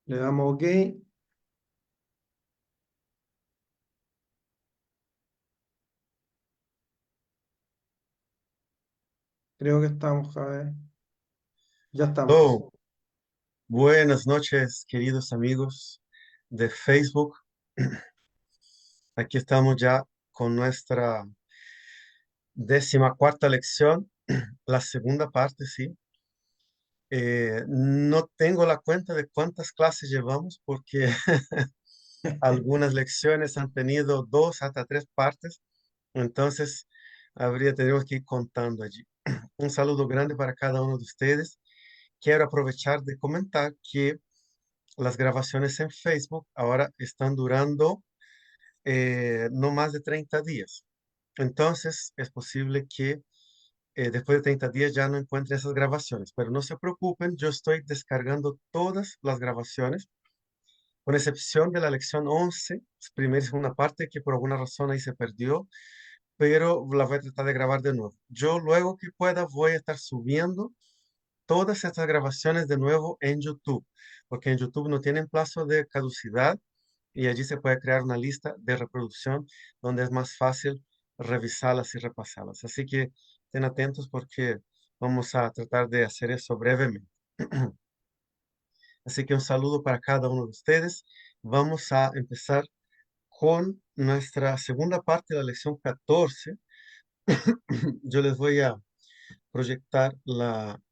Le damos OK. Creo que estamos, Javier. Ya estamos. Oh, buenas noches, queridos amigos de Facebook. Aquí estamos ya con nuestra 14ª lección, la segunda parte, sí. No tengo la cuenta de cuántas clases llevamos porque algunas lecciones han tenido dos hasta tres partes, entonces tenemos que ir contando allí. Un saludo grande para cada uno de ustedes. Quiero aprovechar de comentar que las grabaciones en Facebook ahora están durando no más de 30 días. Entonces, es posible que después de 30 días ya no encuentre esas grabaciones, pero no se preocupen, yo estoy descargando todas las grabaciones, con excepción de la lección 11, primera y segunda parte, que por alguna razón ahí se perdió, pero la voy a tratar de grabar de nuevo. Yo luego que pueda voy a estar subiendo todas estas grabaciones de nuevo en YouTube, porque en YouTube no tienen plazo de caducidad y allí se puede crear una lista de reproducción donde es más fácil revisarlas y repasarlas. Así que estén atentos porque vamos a tratar de hacer eso brevemente. Así que un saludo para cada uno de ustedes. Vamos a empezar con nuestra segunda parte de la lección 14. Yo les voy a proyectar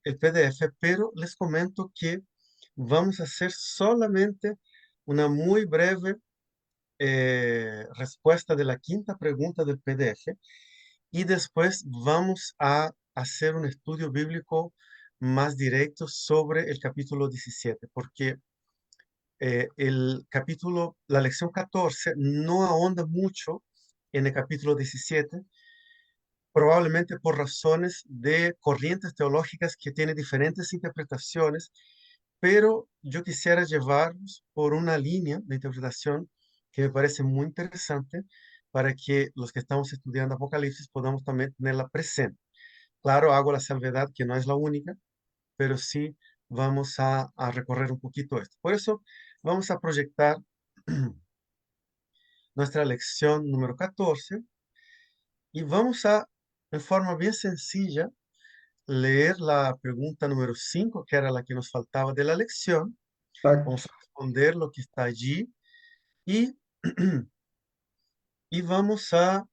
el PDF, pero les comento que vamos a hacer solamente una muy breve respuesta de la quinta pregunta del PDF y después vamos a hacer un estudio bíblico más directo sobre el capítulo 17, porque la lección 14 no ahonda mucho en el capítulo 17, probablemente por razones de corrientes teológicas que tienen diferentes interpretaciones, pero yo quisiera llevarlos por una línea de interpretación que me parece muy interesante para que los que estamos estudiando Apocalipsis podamos también tenerla presente. Claro, hago la salvedad que no es la única, pero sí vamos a recorrer un poquito esto. Por eso vamos a proyectar nuestra lección número 14 y vamos a, en forma bien sencilla, leer la pregunta número 5 que era la que nos faltaba de la lección. Vamos Exacto. a responder lo que está allí y, y vamos a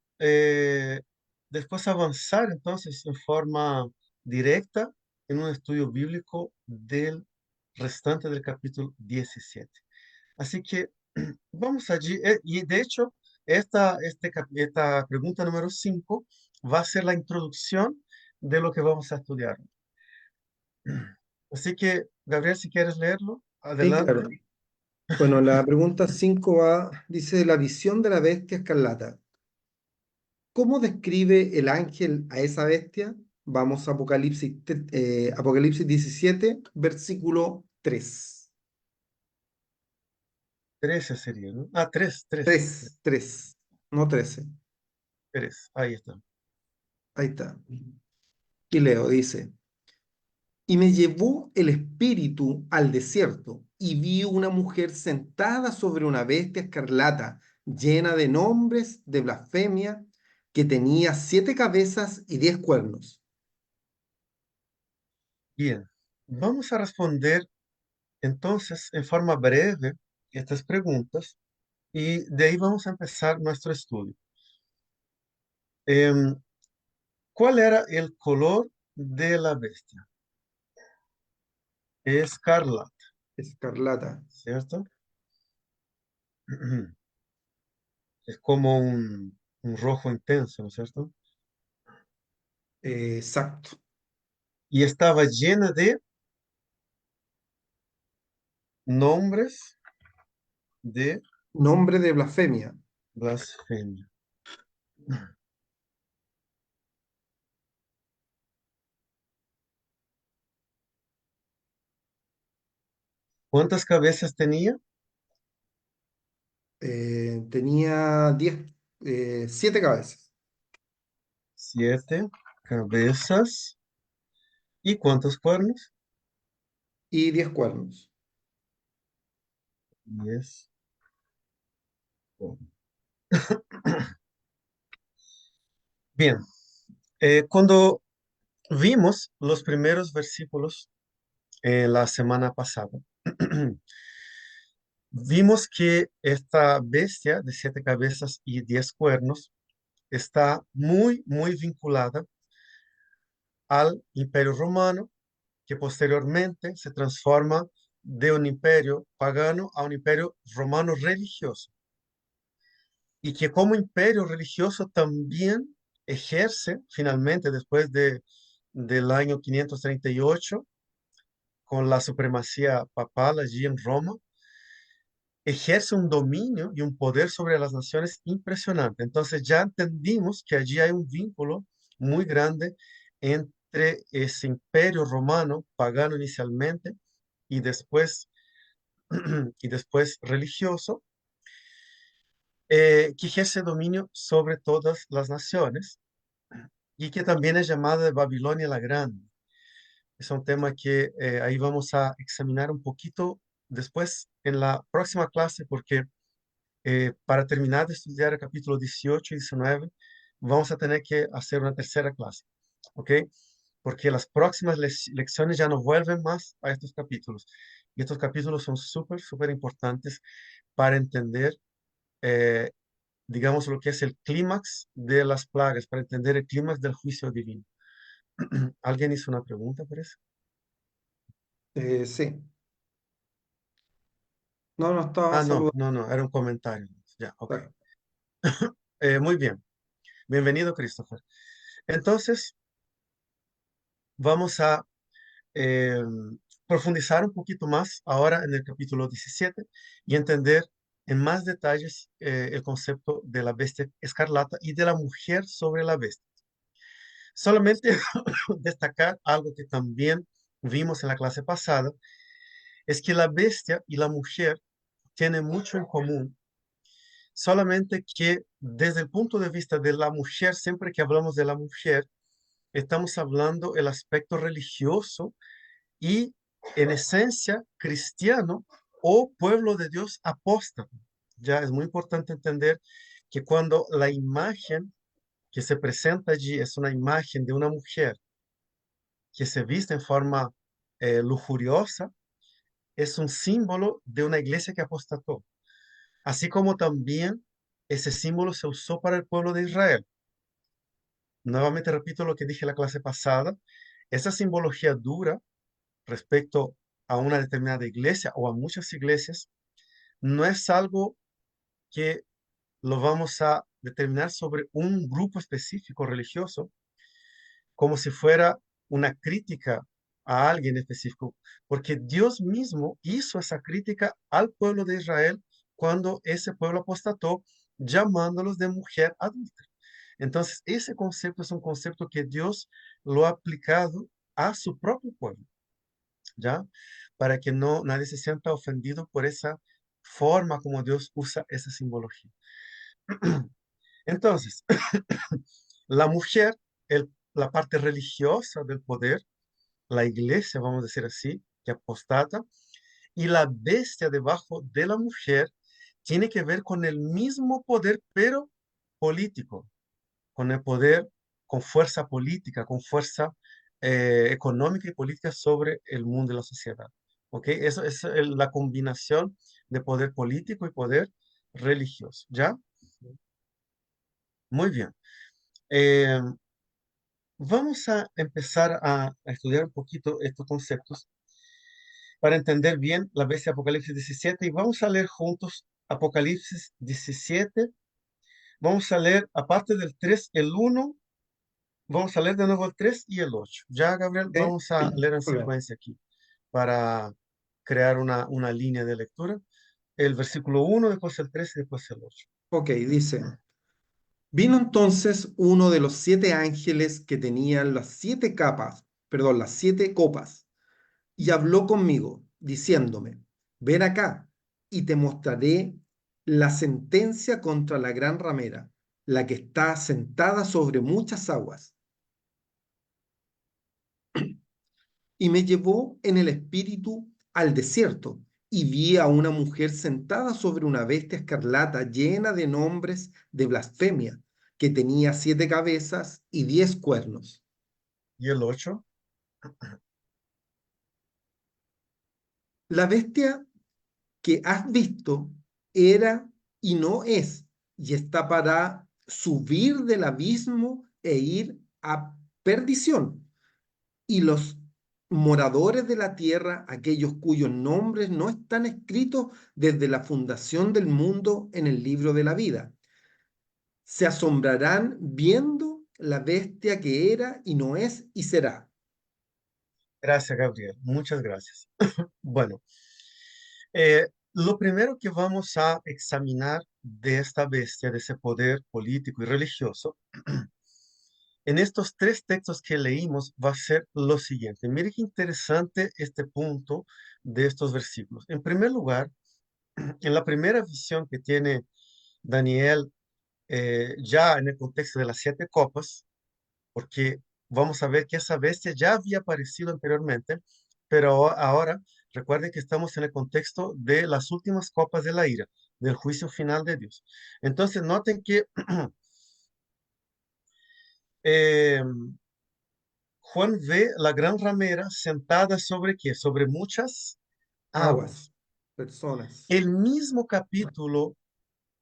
después avanzar entonces en forma directa en un estudio bíblico del restante del capítulo 17. Así que vamos allí. Y de hecho, esta pregunta número 5 va a ser la introducción de lo que vamos a estudiar. Así que, Gabriel, si quieres leerlo, Sí, adelante. claro. Bueno, la pregunta 5 dice la visión de la bestia escarlata. ¿Cómo describe el ángel a esa bestia? Vamos a Apocalipsis 17, versículo 3. 13 sería, ¿no? Ah, 3, 3, 3, 3, no 13. 3. Ahí está. Ahí está. Y leo, dice, y me llevó el espíritu al desierto y vi una mujer sentada sobre una bestia escarlata, llena de nombres de blasfemia, que tenía 7 cabezas y 10 cuernos. Bien. Vamos a responder entonces en forma breve estas preguntas y de ahí vamos a empezar nuestro estudio. Em, ¿Cuál era el color de la bestia? Escarlata, Escarlata. ¿cierto? Es como un rojo intenso, ¿no es cierto? Exacto. Y estaba llena de nombres de Nombre de blasfemia. blasfemia. ¿Cuántas cabezas tenía? Tenía 7 cabezas 7 cabezas. ¿Y cuántos cuernos? y 10 cuernos. 10. Bien, cuando vimos los primeros versículos la semana pasada, vimos que esta bestia de 7 cabezas y 10 cuernos está muy, muy vinculada al Imperio Romano, que posteriormente se transforma de un imperio pagano a un imperio romano religioso, y que como imperio religioso también ejerce finalmente del año 538, con la supremacía papal allí en Roma, ejerce un dominio y un poder sobre las naciones impresionante. Entonces ya entendimos que allí hay un vínculo muy grande entre ese imperio romano, pagano inicialmente, y después, y después religioso, que ejerce dominio sobre todas las naciones y que también es llamada de Babilonia la Grande. Es un tema que ahí vamos a examinar un poquito después en la próxima clase, porque para terminar de estudiar el capítulo 18 y 19, vamos a tener que hacer una tercera clase, ¿ok? Porque las próximas lecciones ya no vuelven más a estos capítulos. Y estos capítulos son súper, súper importantes para entender, eh, digamos, lo que es el clímax de las plagas, para entender el clímax del juicio divino. ¿Alguien hizo una pregunta por eso? Sí, no, no estaba Ah, no, saludando. no, no, era un comentario. Ya, ok. Muy bien. Bienvenido, Christopher. Entonces, vamos a eh, profundizar un poquito más ahora en el capítulo 17 y entender en más detalles el concepto de la bestia escarlata y de la mujer sobre la bestia. Solamente destacar algo que también vimos en la clase pasada, es que la bestia y la mujer tienen mucho en común, solamente que desde el punto de vista de la mujer, siempre que hablamos de la mujer, estamos hablando el aspecto religioso y en esencia cristiano o pueblo de Dios apóstata. Ya es muy importante entender que cuando la imagen que se presenta allí es una imagen de una mujer que se viste en forma lujuriosa, es un símbolo de una iglesia que apostató, así como también ese símbolo se usó para el pueblo de Israel. Nuevamente repito lo que dije la clase pasada, esa simbología dura respecto a una determinada iglesia o a muchas iglesias, no es algo que lo vamos a determinar sobre un grupo específico religioso, como si fuera una crítica a alguien específico, porque Dios mismo hizo esa crítica al pueblo de Israel cuando ese pueblo apostató, llamándolos de mujer adulta. Entonces, ese concepto es un concepto que Dios lo ha aplicado a su propio pueblo. ¿Ya? Para que no nadie se sienta ofendido por esa forma como Dios usa esa simbología. Entonces, la mujer, la parte religiosa del poder, la iglesia, vamos a decir así, que apostata, y la bestia debajo de la mujer tiene que ver con el mismo poder, pero político, con el poder, con fuerza política, con fuerza económica y política sobre el mundo y la sociedad. ¿Ok? Eso es la combinación de poder político y poder religioso. ¿Ya? Muy bien. Eh, Vamos a empezar a estudiar un poquito estos conceptos para entender bien la bestia de Apocalipsis 17 y vamos a leer juntos Apocalipsis 17. Vamos a leer, aparte del 3 el 1. Vamos a leer de nuevo el 3 y el 8. Ya, Gabriel, ¿Sí? vamos a leer en Muy bien. secuencia aquí para crear una línea de lectura. El versículo 1, después el 3 y después el 8. Ok, dice, vino entonces uno de los 7 ángeles que tenían las 7 capas, perdón, las 7 copas, y habló conmigo, diciéndome, ven acá, y te mostraré la sentencia contra la gran ramera, la que está sentada sobre muchas aguas. Y me llevó en el espíritu al desierto, y vi a una mujer sentada sobre una bestia escarlata llena de nombres de blasfemia, que tenía 7 cabezas y 10 cuernos. Y el 8. La bestia que has visto era y no es, y está para subir del abismo e ir a perdición. Y los moradores de la tierra, aquellos cuyos nombres no están escritos desde la fundación del mundo en el libro de la vida, se asombrarán viendo la bestia que era y no es y será. Gracias, Gabriel. Muchas gracias. Bueno, lo primero que vamos a examinar de esta bestia, de ese poder político y religioso, en estos tres textos que leímos va a ser lo siguiente. Mire qué interesante este punto de estos versículos. En primer lugar, en la primera visión que tiene Daniel, ya en el contexto de las 7 copas, porque vamos a ver que esa bestia ya había aparecido anteriormente, pero ahora recuerden que estamos en el contexto de las últimas copas de la ira, del juicio final de Dios. Entonces, noten que eh, Juan ve la gran ramera sentada sobre qué? Sobre muchas Aguas, aguas. personas. El mismo capítulo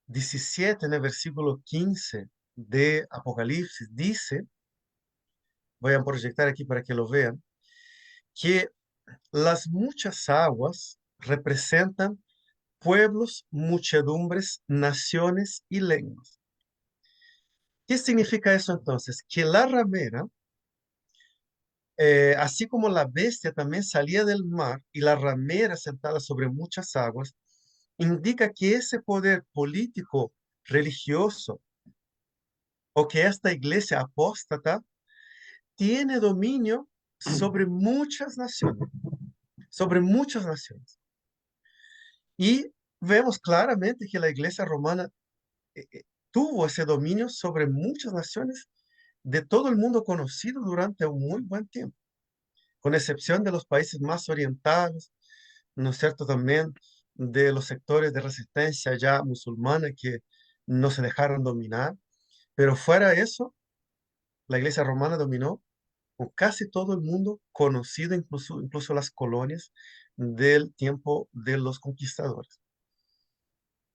17, en el versículo 15 de Apocalipsis, dice, voy a proyectar aquí para que lo vean, que las muchas aguas representan pueblos, muchedumbres, naciones y lenguas. ¿Qué significa eso entonces? Que la ramera, así como la bestia también salía del mar y la ramera sentada sobre muchas aguas, indica que ese poder político, religioso, o que esta iglesia apóstata tiene dominio sobre muchas naciones, sobre muchas naciones. Y vemos claramente que la iglesia romana tuvo ese dominio sobre muchas naciones de todo el mundo conocido durante un muy buen tiempo, con excepción de los países más orientales, ¿no es cierto? También de los sectores de resistencia ya musulmana que no se dejaron dominar, pero fuera de eso, la iglesia romana dominó con casi todo el mundo conocido, incluso las colonias del tiempo de los conquistadores.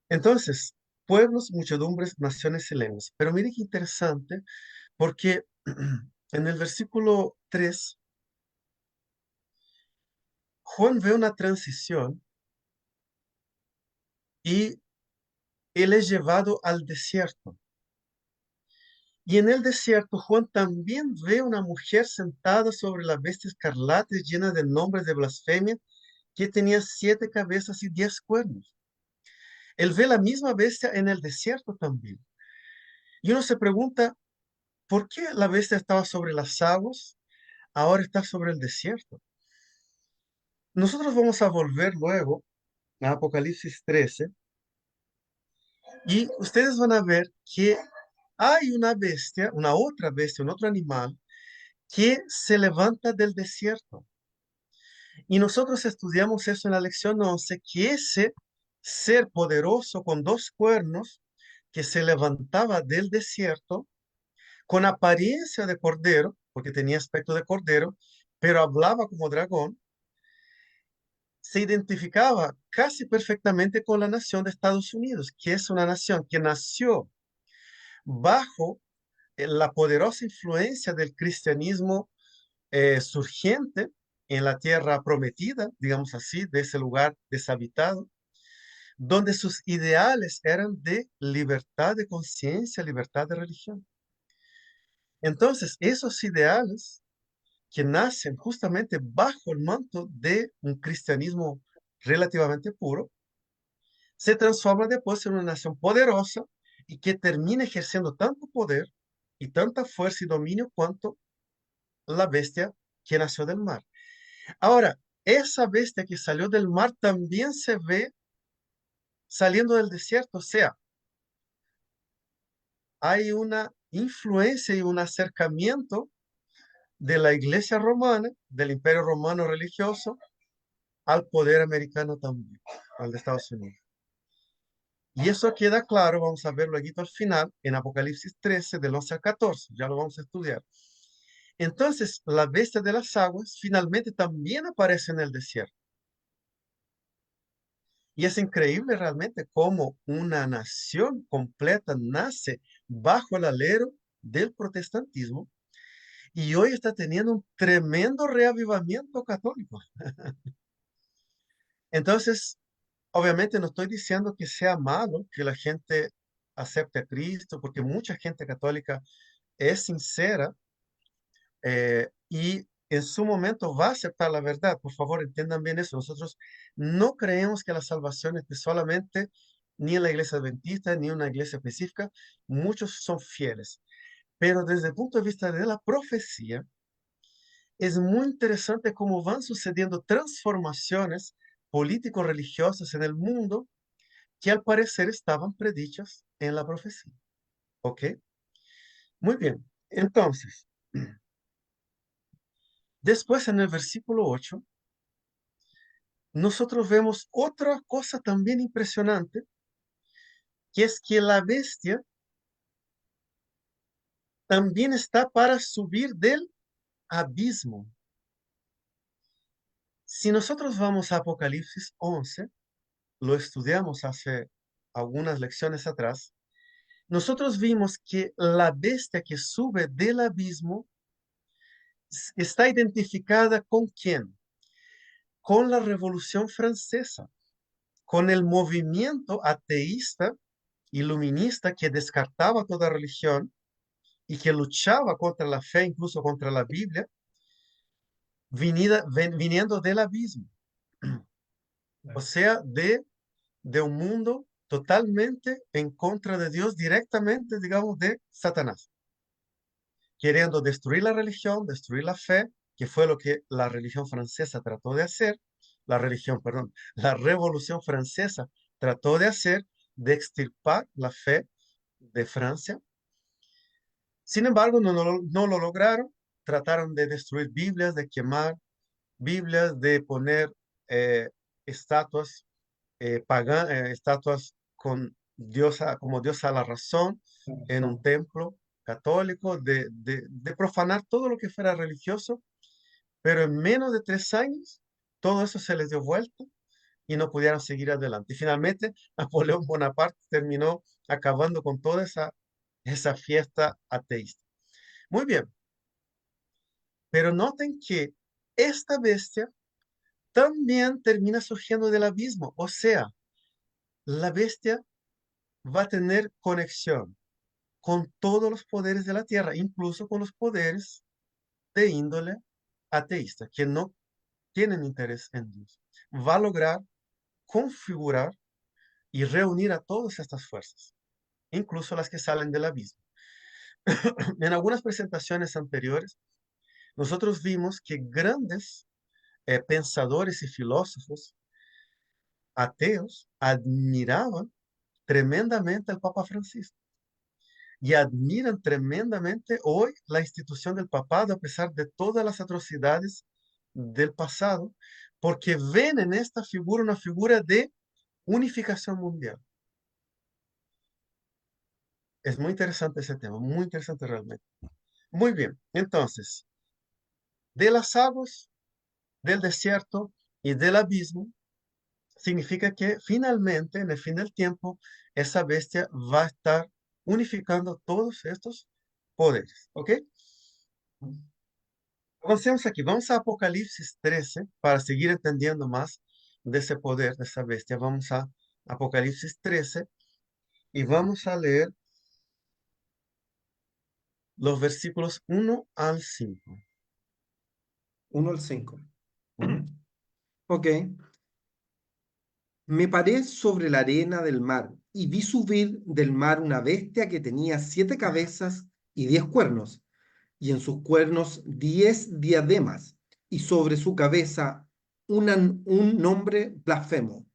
Entonces, pueblos, muchedumbres, naciones y lenguas. Pero mire qué interesante, porque en el versículo 3 Juan ve una transición y él es llevado al desierto. Y en el desierto Juan también ve una mujer sentada sobre la bestia escarlata llena de nombres de blasfemia que tenía 7 cabezas y 10 cuernos. Él ve la misma bestia en el desierto también. Y uno se pregunta, ¿por qué la bestia estaba sobre las aguas? Ahora está sobre el desierto. Nosotros vamos a volver luego a Apocalipsis 13 y ustedes van a ver que hay una bestia, una otra bestia, un otro animal que se levanta del desierto. Y nosotros estudiamos eso en la lección 11, que ese ser poderoso con 2 cuernos que se levantaba del desierto con apariencia de cordero, porque tenía aspecto de cordero, pero hablaba como dragón, se identificaba casi perfectamente con la nación de Estados Unidos, que es una nación que nació bajo la poderosa influencia del cristianismo surgiente en la tierra prometida, digamos así, de ese lugar deshabitado, donde sus ideales eran de libertad de conciencia, libertad de religión. Entonces, esos ideales que nacen justamente bajo el manto de un cristianismo relativamente puro, se transforma después en una nación poderosa y que termina ejerciendo tanto poder y tanta fuerza y dominio cuanto la bestia que nació del mar. Ahora, esa bestia que salió del mar también se ve saliendo del desierto, o sea, hay una influencia y un acercamiento de la iglesia romana, del imperio romano religioso, al poder americano también, al de Estados Unidos. Y eso queda claro, vamos a verlo aquí al final, en Apocalipsis 13, del 11 al 14, ya lo vamos a estudiar. Entonces, la bestia de las aguas finalmente también aparece en el desierto. Y es increíble realmente cómo una nación completa nace bajo el alero del protestantismo y hoy está teniendo un tremendo reavivamiento católico. Entonces, obviamente no estoy diciendo que sea malo que la gente acepte a Cristo, porque mucha gente católica es sincera y en su momento va a aceptar la verdad. Por favor, entiendan bien eso. Nosotros no creemos que la salvación esté solamente ni en la iglesia adventista ni en una iglesia específica. Muchos son fieles. Pero desde el punto de vista de la profecía, es muy interesante cómo van sucediendo transformaciones político-religiosas en el mundo que al parecer estaban predichas en la profecía. ¿Ok? Muy bien. Entonces, después en el versículo 8 nosotros vemos otra cosa también impresionante, que es que la bestia también está para subir del abismo. Si nosotros vamos a Apocalipsis 11, lo estudiamos hace algunas lecciones atrás, nosotros vimos que la bestia que sube del abismo está identificada con quién? Con la Revolución Francesa, con el movimiento ateísta, iluminista que descartaba toda religión y que luchaba contra la fe, incluso contra la Biblia, viniendo del abismo, o sea, de un mundo totalmente en contra de Dios, directamente, digamos, de Satanás, queriendo destruir la religión, destruir la fe, que fue lo que la religión francesa trató de hacer, la religión, perdón, la Revolución Francesa trató de hacer, de extirpar la fe de Francia. Sin embargo, no lo lograron. Trataron de destruir Biblias, de quemar Biblias, de poner eh, estatuas estatuas con diosa, como diosa a la razón en un templo católico, de profanar todo lo que fuera religioso, pero en menos de 3 años todo eso se les dio vuelta y no pudieron seguir adelante. Y finalmente Napoleón Bonaparte terminó acabando con toda esa fiesta ateísta. Muy bien, pero noten que esta bestia también termina surgiendo del abismo, o sea, la bestia va a tener conexión con todos los poderes de la tierra, incluso con los poderes de índole ateísta, que no tienen interés en Dios. Va a lograr configurar y reunir a todas estas fuerzas, incluso las que salen del abismo. En algunas presentaciones anteriores, nosotros vimos que grandes pensadores y filósofos ateos admiraban tremendamente al Papa Francisco y admiran tremendamente hoy la institución del papado a pesar de todas las atrocidades del pasado, porque ven en esta figura una figura de unificación mundial. Es muy interesante ese tema, muy interesante realmente. Muy bien, entonces, de las aguas, del desierto y del abismo, significa que finalmente, en el fin del tiempo, esa bestia va a estar unificando todos estos poderes, ¿ok? Avancemos aquí, vamos a Apocalipsis 13 para seguir entendiendo más de ese poder, de esa bestia. Vamos a Apocalipsis 13 y vamos a leer los versículos 1 al 5. 1 al 5. Ok. Me paré sobre la arena del mar y vi subir del mar una bestia que tenía 7 cabezas y 10 cuernos, y en sus cuernos 10 diademas, y sobre su cabeza un nombre blasfemo.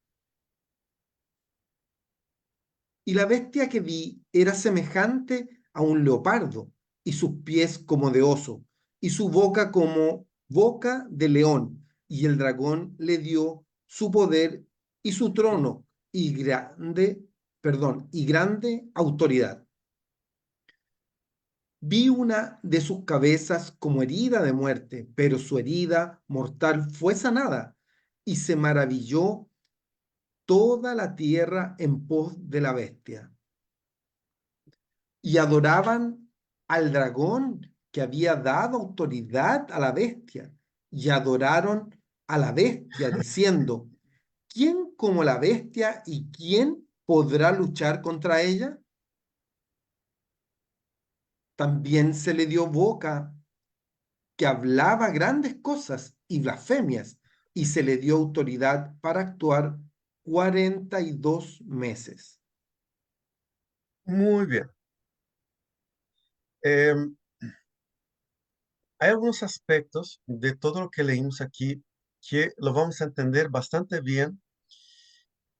Y la bestia que vi era semejante a un leopardo, y sus pies como de oso, y su boca como boca de león, y el dragón le dio su poder y su trono y grande autoridad. Vi una de sus cabezas como herida de muerte, pero su herida mortal fue sanada y se maravilló toda la tierra en pos de la bestia. Y adoraban al dragón que había dado autoridad a la bestia. Y adoraron a la bestia diciendo, ¿quién como la bestia y quién podrá luchar contra ella? También se le dio boca que hablaba grandes cosas y blasfemias, y se le dio autoridad para actuar 42 meses. Muy bien. Em, Hay algunos aspectos de todo lo que leímos aquí que lo vamos a entender bastante bien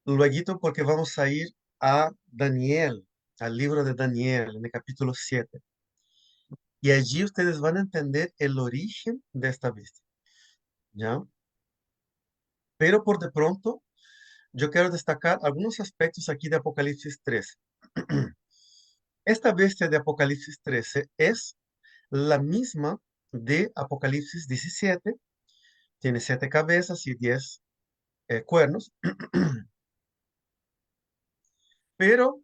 luego porque vamos a ir a Daniel, al libro de Daniel, en el capítulo 7. Y allí ustedes van a entender el origen de esta bestia, ¿ya? Pero por de pronto, yo quiero destacar algunos aspectos aquí de Apocalipsis 13. Esta bestia de Apocalipsis 13 es la misma de Apocalipsis 17. Tiene 7 cabezas y 10 cuernos, pero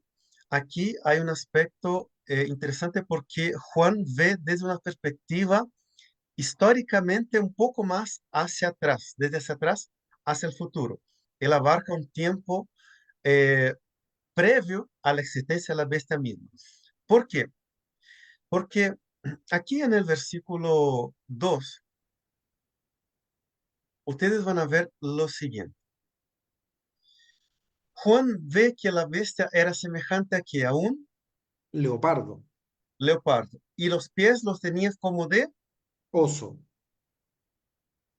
aquí hay un aspecto interesante porque Juan ve desde una perspectiva históricamente un poco más hacia atrás, desde hacia atrás hacia el futuro. Él abarca un tiempo eh, previo a la existencia de la bestia misma. ¿Por qué? Porque aquí en el versículo 2 ustedes van a ver lo siguiente. Juan ve que la bestia era semejante a un Leopardo, leopardo y los pies los tenía como de oso,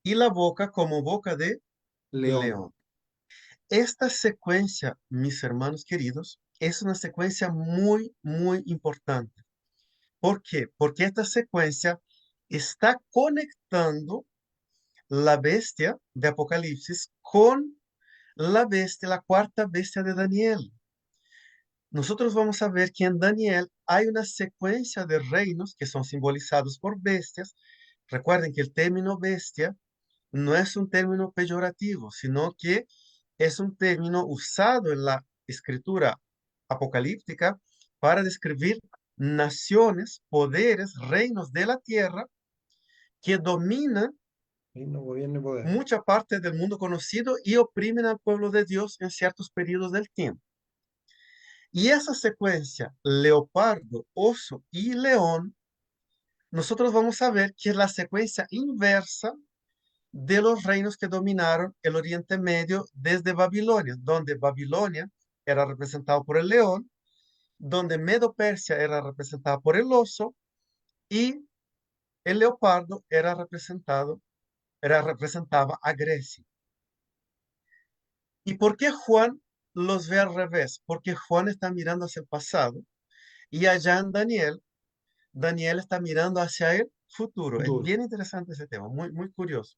y la boca como boca de león. león. Esta secuencia, mis hermanos queridos, es una secuencia muy, muy importante. ¿Por qué? Porque esta secuencia está conectando la bestia de Apocalipsis con la bestia, la cuarta bestia de Daniel. Nosotros vamos a ver que en Daniel hay una secuencia de reinos que son simbolizados por bestias. Recuerden que el término bestia no es un término peyorativo, sino que es un término usado en la escritura apocalíptica para describir naciones, poderes, reinos de la tierra que dominan Reino, gobierno y poder. mucha parte del mundo conocido y oprimen al pueblo de Dios en ciertos periodos del tiempo. Y esa secuencia, leopardo, oso y león, nosotros vamos a ver que es la secuencia inversa de los reinos que dominaron el Oriente Medio desde Babilonia, donde Babilonia era representado por el león, donde Medo-Persia era representada por el oso y el leopardo representaba a Grecia. ¿Y por qué Juan los ve al revés? Porque Juan está mirando hacia el pasado y allá en Daniel está mirando hacia el futuro. Es Futuro. bien interesante ese tema, muy, muy curioso.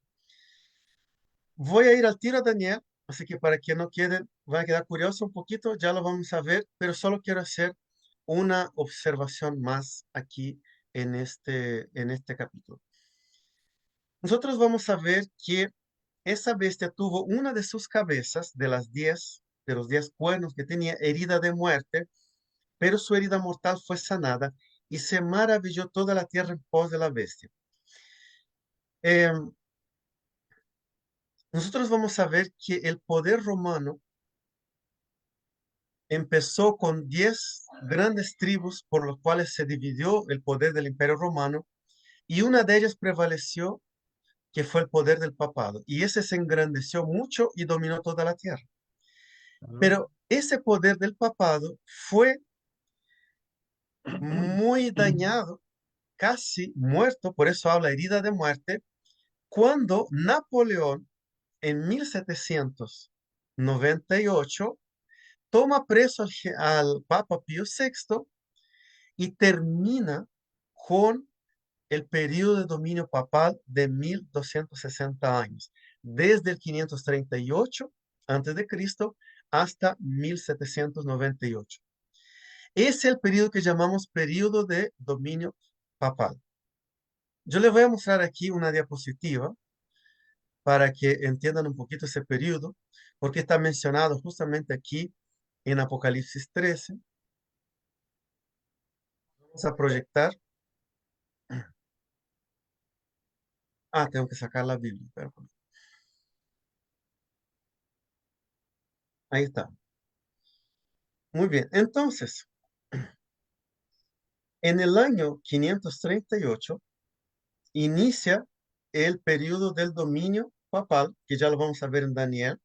Voy a ir al tiro, Daniel, así que para que no queden, van a quedar curiosos un poquito, ya lo vamos a ver, pero solo quiero hacer una observación más aquí en este capítulo. Nosotros vamos a ver que esa bestia tuvo una de sus cabezas, de los 10 cuernos que tenía, herida de muerte, pero su herida mortal fue sanada y se maravilló toda la tierra en pos de la bestia. Em, Nosotros vamos a ver que el poder romano empezó con 10 grandes tribus por las cuales se dividió el poder del Imperio Romano y una de ellas prevaleció, que fue el poder del papado. Y ese se engrandeció mucho y dominó toda la tierra. Ah. Pero ese poder del papado fue muy dañado, casi muerto, por eso habla herida de muerte, cuando Napoleón en 1798 toma preso al Papa Pío VI y termina con el periodo de dominio papal de 1260 años. desde el 538 antes de Cristo hasta 1798. Es el periodo que llamamos periodo de dominio papal. Yo les voy a mostrar aquí una diapositiva para que entiendan un poquito ese periodo, porque está mencionado justamente aquí en Apocalipsis 13. Vamos a proyectar. Ah, tengo que sacar la Biblia. Perdón. Ahí está. Muy bien. Entonces, en el año 538 inicia el periodo del dominio papal, que ya lo vamos a ver en Daniel,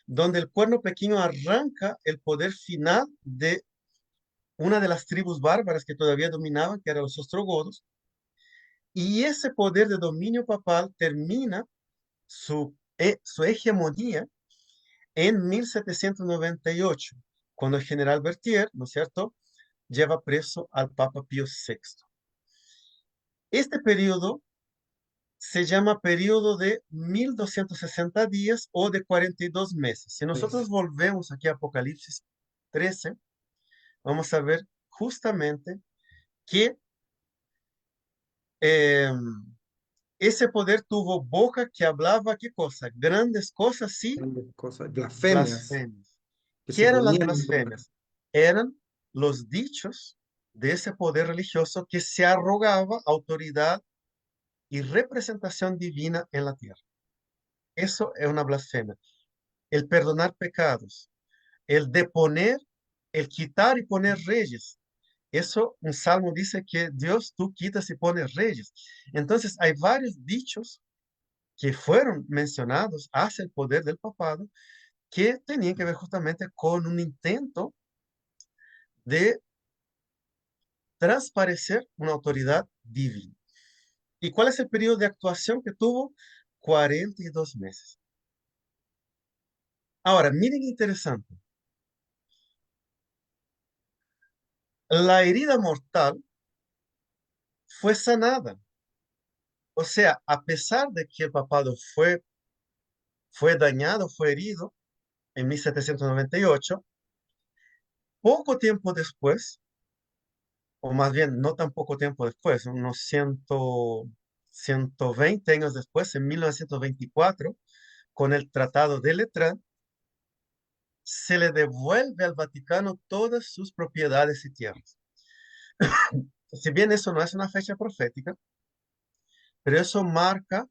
donde el cuerno pequeño arranca el poder final de una de las tribus bárbaras que todavía dominaban, que eran los ostrogodos, y ese poder de dominio papal termina su hegemonía en 1798, cuando el general Berthier, ¿no es cierto?, lleva preso al Papa Pío VI. Este periodo se llama periodo de 1260 días o de 42 meses. Si nosotros Pues, volvemos aquí a Apocalipsis 13, vamos a ver justamente que eh, ese poder tuvo boca que hablaba, ¿qué cosa? Grandes cosas, sí, grandes cosas, blasfemias blasfemias. que ¿Qué se eran las ponían en boca. blasfemias? Eran los dichos de ese poder religioso que se arrogaba autoridad y representación divina en la tierra. Eso es una blasfemia. El perdonar pecados, el deponer, el quitar y poner reyes. Eso, un salmo dice que Dios, tú quitas y pones reyes. Entonces, hay varios dichos que fueron mencionados hacia el poder del papado que tenían que ver justamente con un intento de transparecer una autoridad divina. ¿Y cuál es el periodo de actuación que tuvo? 42 meses. Ahora, miren interesante. La herida mortal fue sanada. O sea, a pesar de que el papado fue dañado, fue herido en 1798, poco tiempo después, o más bien no tan poco tiempo después, unos 120 años después, en 1924, con el Tratado de Letrán, se le devuelve al Vaticano todas sus propiedades y tierras. Si bien eso no es una fecha profética, pero eso marca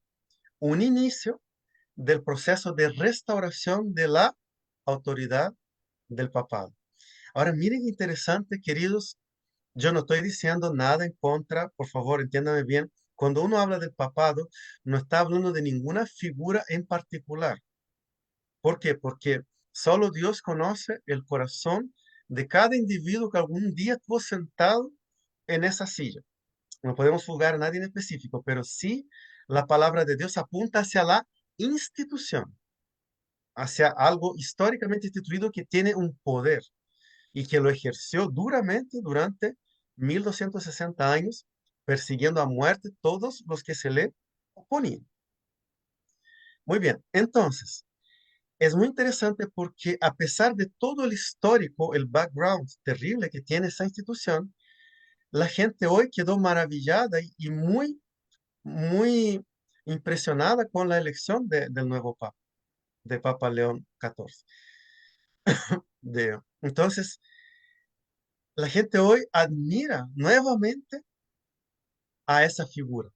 un inicio del proceso de restauración de la autoridad del papado. Ahora, miren interesante, queridos, yo no estoy diciendo nada en contra, por favor, entiéndame bien. Cuando uno habla del papado, no está hablando de ninguna figura en particular. ¿Por qué? Porque solo Dios conoce el corazón de cada individuo que algún día estuvo sentado en esa silla. No podemos juzgar a nadie en específico, pero sí la palabra de Dios apunta hacia la institución, hacia algo históricamente instituido que tiene un poder y que lo ejerció duramente durante 1260 años, persiguiendo a muerte todos los que se le oponían. Muy bien, entonces, es muy interesante porque a pesar de todo el histórico, el background terrible que tiene esa institución, la gente hoy quedó maravillada y muy, muy impresionada con la elección del nuevo Papa, de Papa León XIV. Entonces, la gente hoy admira nuevamente a esa figura.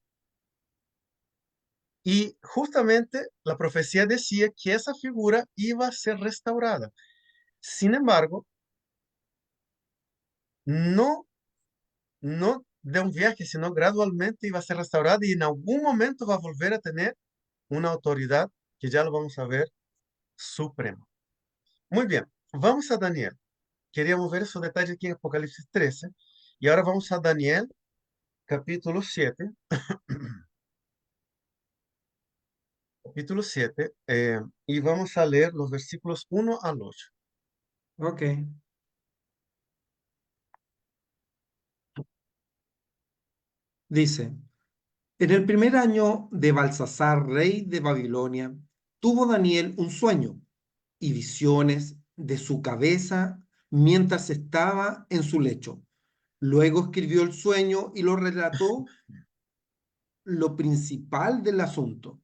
Y justamente la profecía decía que esa figura iba a ser restaurada. Sin embargo, no, no de un viaje, sino gradualmente iba a ser restaurada y en algún momento va a volver a tener una autoridad que ya lo vamos a ver suprema. Muy bien, vamos a Daniel. Queríamos ver esos detalles aquí en Apocalipsis 13 y ahora vamos a Daniel capítulo 7. Capítulo 7 y vamos a leer los versículos 1 al 8. Ok. Dice, en el primer año de Balsasar, rey de Babilonia, tuvo Daniel un sueño y visiones de su cabeza mientras estaba en su lecho. Luego escribió el sueño y lo relató lo principal del asunto.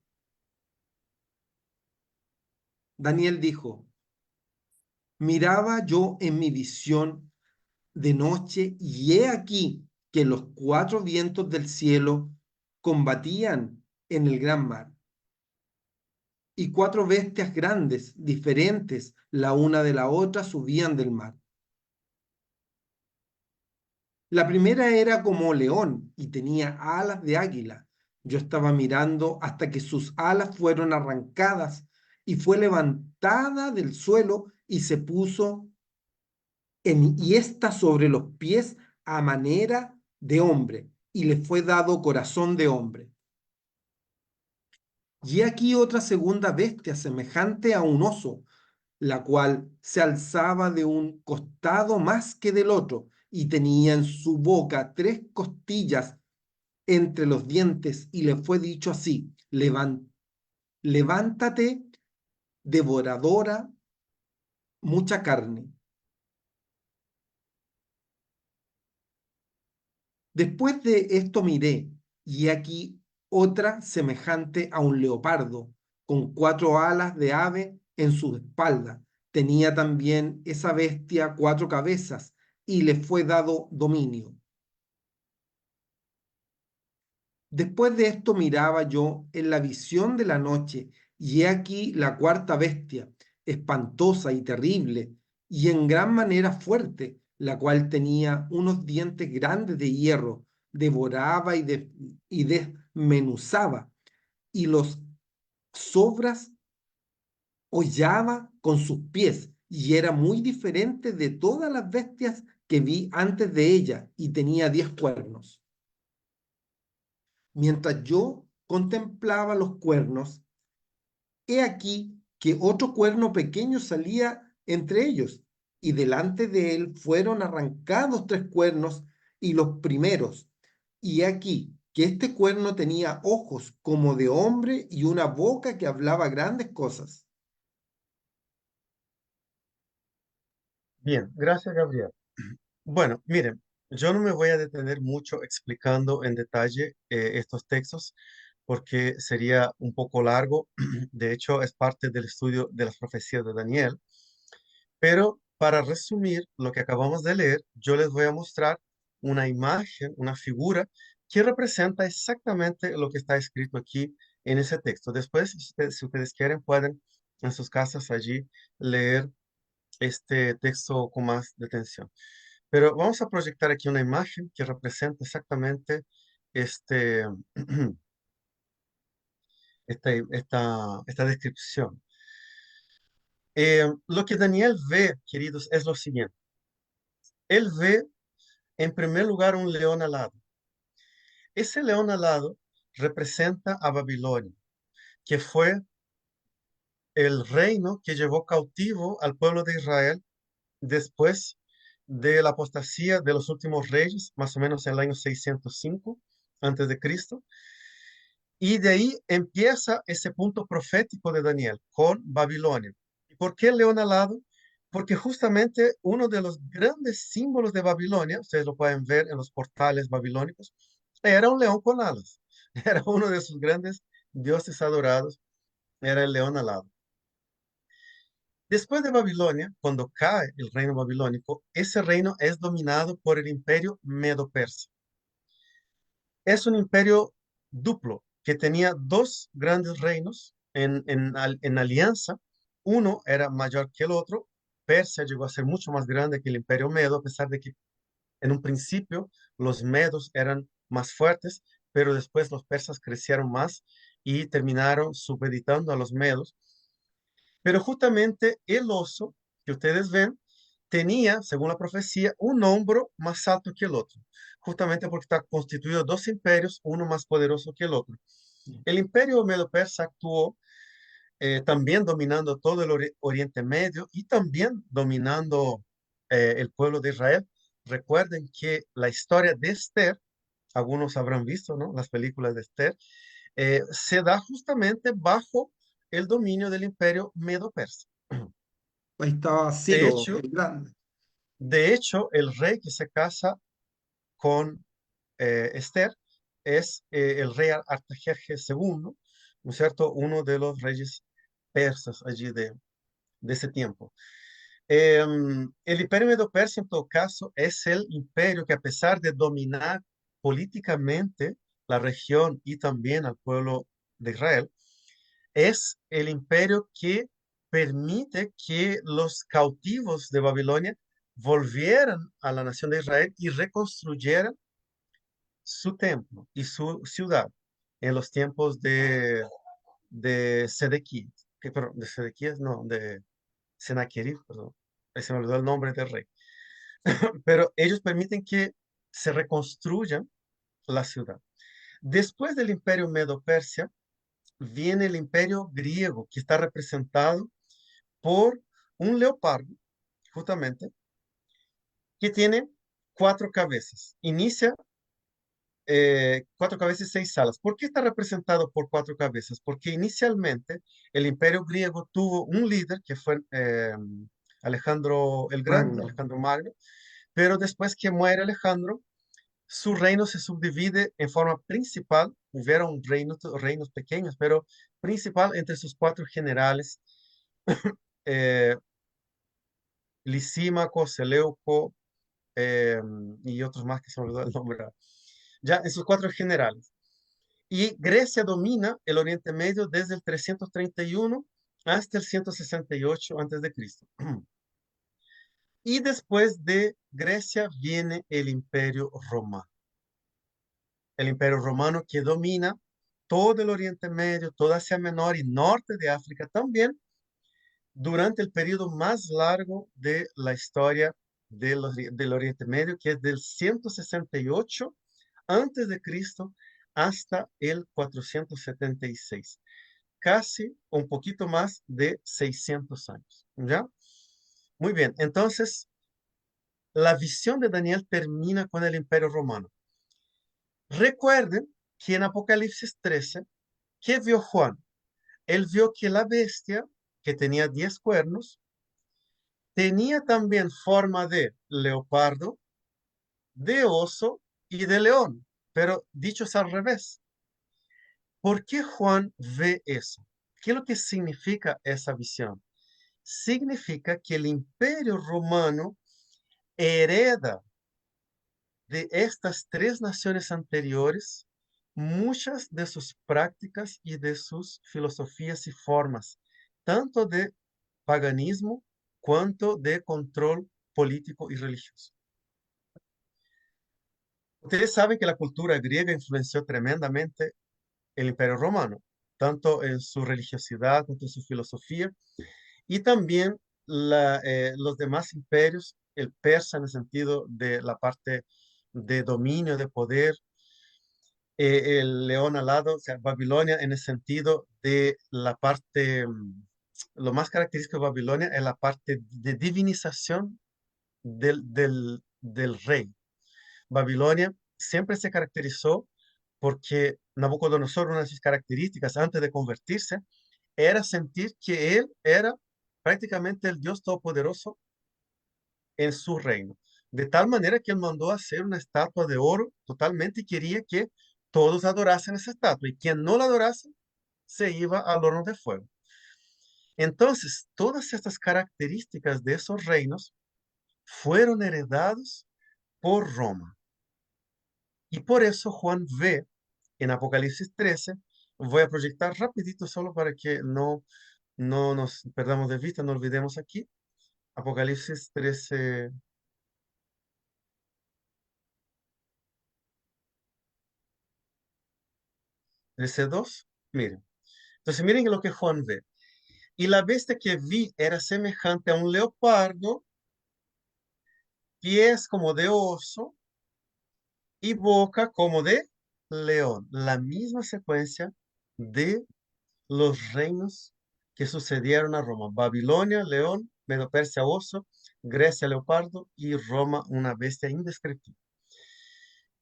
Daniel dijo, miraba yo en mi visión de noche y he aquí que los cuatro vientos del cielo combatían en el gran mar y cuatro bestias grandes, diferentes la una de la otra, subían del mar. La primera era como león y tenía alas de águila. Yo estaba mirando hasta que sus alas fueron arrancadas y fue levantada del suelo y se puso y está sobre los pies a manera de hombre y le fue dado corazón de hombre. Y aquí otra segunda bestia semejante a un oso, la cual se alzaba de un costado más que del otro y tenía en su boca tres costillas entre los dientes y le fue dicho así, levántate, devoradora, mucha carne. Después de esto miré, y aquí otra semejante a un leopardo, con cuatro alas de ave en su espalda. Tenía también esa bestia cuatro cabezas, y le fue dado dominio. Después de esto miraba yo en la visión de la noche, y he aquí la cuarta bestia, espantosa y terrible, y en gran manera fuerte, la cual tenía unos dientes grandes de hierro, devoraba y desmenuzaba, y los sobras hollaba con sus pies, y era muy diferente de todas las bestias que vi antes de ella, y tenía 10 cuernos. Mientras yo contemplaba los cuernos, he aquí que otro cuerno pequeño salía entre ellos, y delante de él fueron arrancados tres cuernos y los primeros. Y he aquí que este cuerno tenía ojos como de hombre y una boca que hablaba grandes cosas. Bien, gracias, Gabriel. Bueno, miren, yo no me voy a detener mucho explicando en detalle estos textos porque sería un poco largo. De hecho, es parte del estudio de las profecías de Daniel. Pero para resumir lo que acabamos de leer, yo les voy a mostrar una imagen, una figura que representa exactamente lo que está escrito aquí en ese texto. Después, si ustedes quieren, pueden en sus casas allí leer este texto con más detención. Pero vamos a proyectar aquí una imagen que representa exactamente este, esta descripción. Lo que Daniel ve, queridos, es lo siguiente. Él ve, en primer lugar, un león alado. Ese león alado representa a Babilonia, que fue el reino que llevó cautivo al pueblo de Israel después de la apostasía de los últimos reyes, más o menos en el año 605 antes de Cristo. Y de ahí empieza ese punto profético de Daniel con Babilonia. ¿Y por qué el león alado? Porque justamente uno de los grandes símbolos de Babilonia, ustedes lo pueden ver en los portales babilónicos, era un león con alas. Era uno de sus grandes dioses adorados, era el león alado. Después de Babilonia, cuando cae el reino babilónico, ese reino es dominado por el imperio medo-persa. Es un imperio duplo que tenía dos grandes reinos en alianza. Uno era mayor que el otro. Persia llegó a ser mucho más grande que el imperio medo, a pesar de que en un principio los medos eran más fuertes, pero después los persas crecieron más y terminaron supeditando a los medos. Pero justamente el oso que ustedes ven tenía, según la profecía, un hombro más alto que el otro, justamente porque está constituido de dos imperios, uno más poderoso que el otro. El imperio medo-persa actuó también dominando todo el Oriente Medio y también dominando el pueblo de Israel. Recuerden que la historia de Esther, algunos habrán visto, ¿no? Las películas de Esther, se da justamente bajo el dominio del imperio medo-persa. Ahí estaba De Ciro hecho, el Grande. el rey que se casa con Esther es el rey Artajerjes II, ¿no es cierto? Uno de los reyes persas allí de ese tiempo. El imperio medo-persa, en todo caso, es el imperio que, a pesar de dominar políticamente la región y también al pueblo de Israel, es el imperio que permite que los cautivos de Babilonia volvieran a la nación de Israel y reconstruyeran su templo y su ciudad en los tiempos de Sedequías, perdón, de Sedequías, no, de Sennacherib, perdón, ahí se me olvidó el nombre del rey, pero ellos permiten que se reconstruya la ciudad. Después del imperio Medo-Persia, viene el imperio griego, que está representado por un leopardo, justamente, que tiene cuatro cabezas. Inicia cuatro cabezas y seis alas. ¿Por qué está representado por cuatro cabezas? Porque inicialmente el imperio griego tuvo un líder que fue Alejandro el Grande, Magno. Alejandro Magno, pero después que muere Alejandro, su reino se subdivide en forma principal. Hubieron reinos pequeños, pero principal entre sus cuatro generales, eh, Lisímaco, Seleuco, eh, y otros más que se me olvidó el nombre. Ya en sus cuatro generales. Y Grecia domina el Oriente Medio desde el 331 hasta el 168 antes de Cristo. Y después de Grecia viene el Imperio Romano. El Imperio Romano que domina todo el Oriente Medio, toda Asia Menor y norte de África también, durante el periodo más largo de la historia del Oriente Medio, que es del 168 antes de Cristo hasta el 476, casi un poquito más de 600 años, ¿ya? Muy bien, entonces la visión de Daniel termina con el Imperio Romano. Recuerden que en Apocalipsis 13, ¿qué vio Juan? Él vio que la bestia, que tenía 10 cuernos, tenía también forma de leopardo, de oso y de león, pero dichos al revés. ¿Por qué Juan ve eso? ¿Qué es lo que significa esa visión? Significa que el imperio romano hereda de estas tres naciones anteriores muchas de sus prácticas y de sus filosofías y formas, tanto de paganismo cuanto de control político y religioso. Ustedes saben que la cultura griega influenció tremendamente el Imperio Romano, tanto en su religiosidad, como en su filosofía, y también los demás imperios, el persa en el sentido de la parte de dominio, de poder, el león alado, o sea, Babilonia en el sentido de la parte, lo más característico de Babilonia es la parte de divinización del rey. Babilonia siempre se caracterizó porque Nabucodonosor, una de sus características antes de convertirse, era sentir que él era prácticamente el Dios Todopoderoso en su reino. De tal manera que él mandó a hacer una estatua de oro totalmente y quería que todos adorasen esa estatua. Y quien no la adorase se iba al horno de fuego. Entonces, todas estas características de esos reinos fueron heredados por Roma. Y por eso Juan ve en Apocalipsis 13, voy a proyectar rapidito solo para que no nos perdamos de vista, no olvidemos aquí. Apocalipsis 13, 13:2. Miren. Entonces miren lo que Juan ve. Y la bestia que vi era semejante a un leopardo, pies como de oso y boca como de león. La misma secuencia de los reinos que sucedieron a Roma. Babilonia, león, Medo-Persia, oso, Grecia, leopardo y Roma, una bestia indescriptible.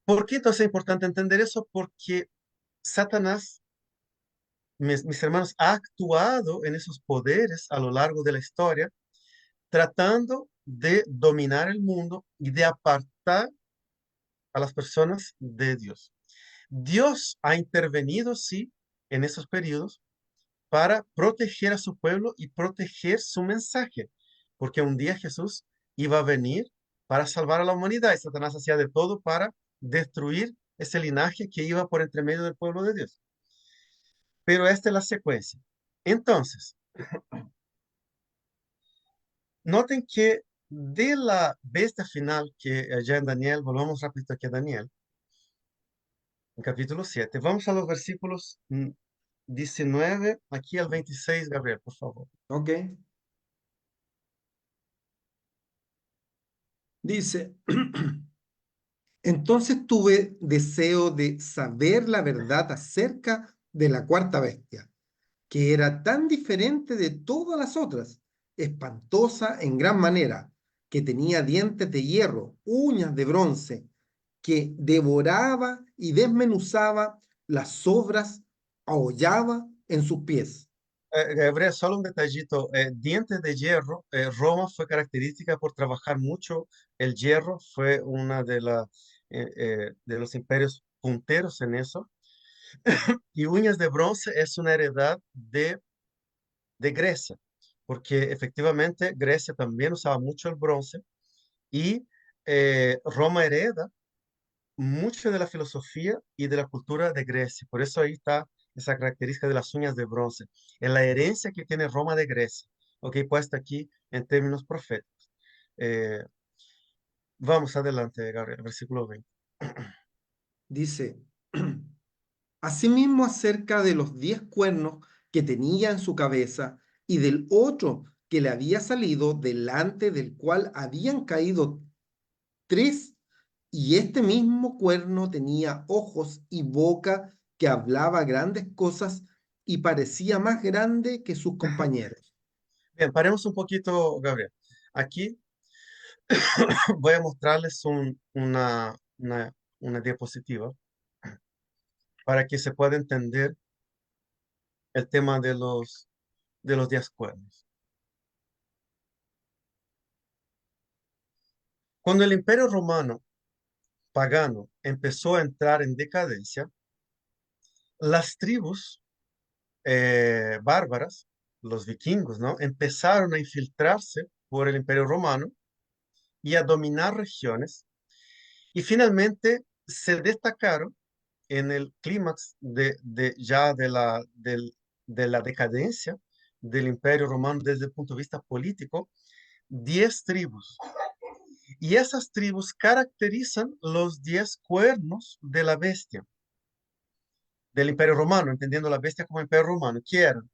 ¿Por qué entonces es importante entender eso? Porque Satanás mis hermanos, ha actuado en esos poderes a lo largo de la historia, tratando de dominar el mundo y de apartar a las personas de Dios. Dios ha intervenido, sí, en esos periodos para proteger a su pueblo y proteger su mensaje, porque un día Jesús iba a venir para salvar a la humanidad y Satanás hacía de todo para destruir ese linaje que iba por entre medio del pueblo de Dios. Pero esta es la secuencia. Entonces, noten que de la bestia final que allá en Daniel, volvamos rápido aquí a Daniel, en capítulo 7, vamos a los versículos 19 aquí al 26, Gabriel, por favor. ¿Ok? Dice, entonces tuve deseo de saber la verdad acerca de la cuarta bestia, que era tan diferente de todas las otras, espantosa en gran manera, que tenía dientes de hierro, uñas de bronce, que devoraba y desmenuzaba las sobras, aullaba en sus pies. Gabriel, solo un detallito. Dientes de hierro. Roma fue característica por trabajar mucho el hierro. Fue una de los imperios punteros en eso. Y uñas de bronce es una heredad de Grecia, porque efectivamente Grecia también usaba mucho el bronce y Roma hereda mucho de la filosofía y de la cultura de Grecia. Por eso ahí está esa característica de las uñas de bronce. En la herencia que tiene Roma de Grecia, ok, puesta aquí en términos proféticos. Eh, vamos adelante, Gabriel, versículo 20. Dice, asimismo acerca de los 10 cuernos que tenía en su cabeza y del otro que le había salido, delante del cual habían caído tres, y este mismo cuerno tenía ojos y boca que hablaba grandes cosas y parecía más grande que sus compañeros. Bien, paremos un poquito, Gabriel. Aquí voy a mostrarles una diapositiva para que se pueda entender el tema de los 10 cuernos. Cuando el Imperio Romano pagano empezó a entrar en decadencia, las tribus bárbaras, los vikingos, ¿no? Empezaron a infiltrarse por el Imperio Romano y a dominar regiones y finalmente se destacaron en el clímax ya de la decadencia del Imperio Romano desde el punto de vista político, 10 tribus. Y esas tribus caracterizan los 10 cuernos de la bestia del Imperio Romano, entendiendo la bestia como Imperio Romano, que eran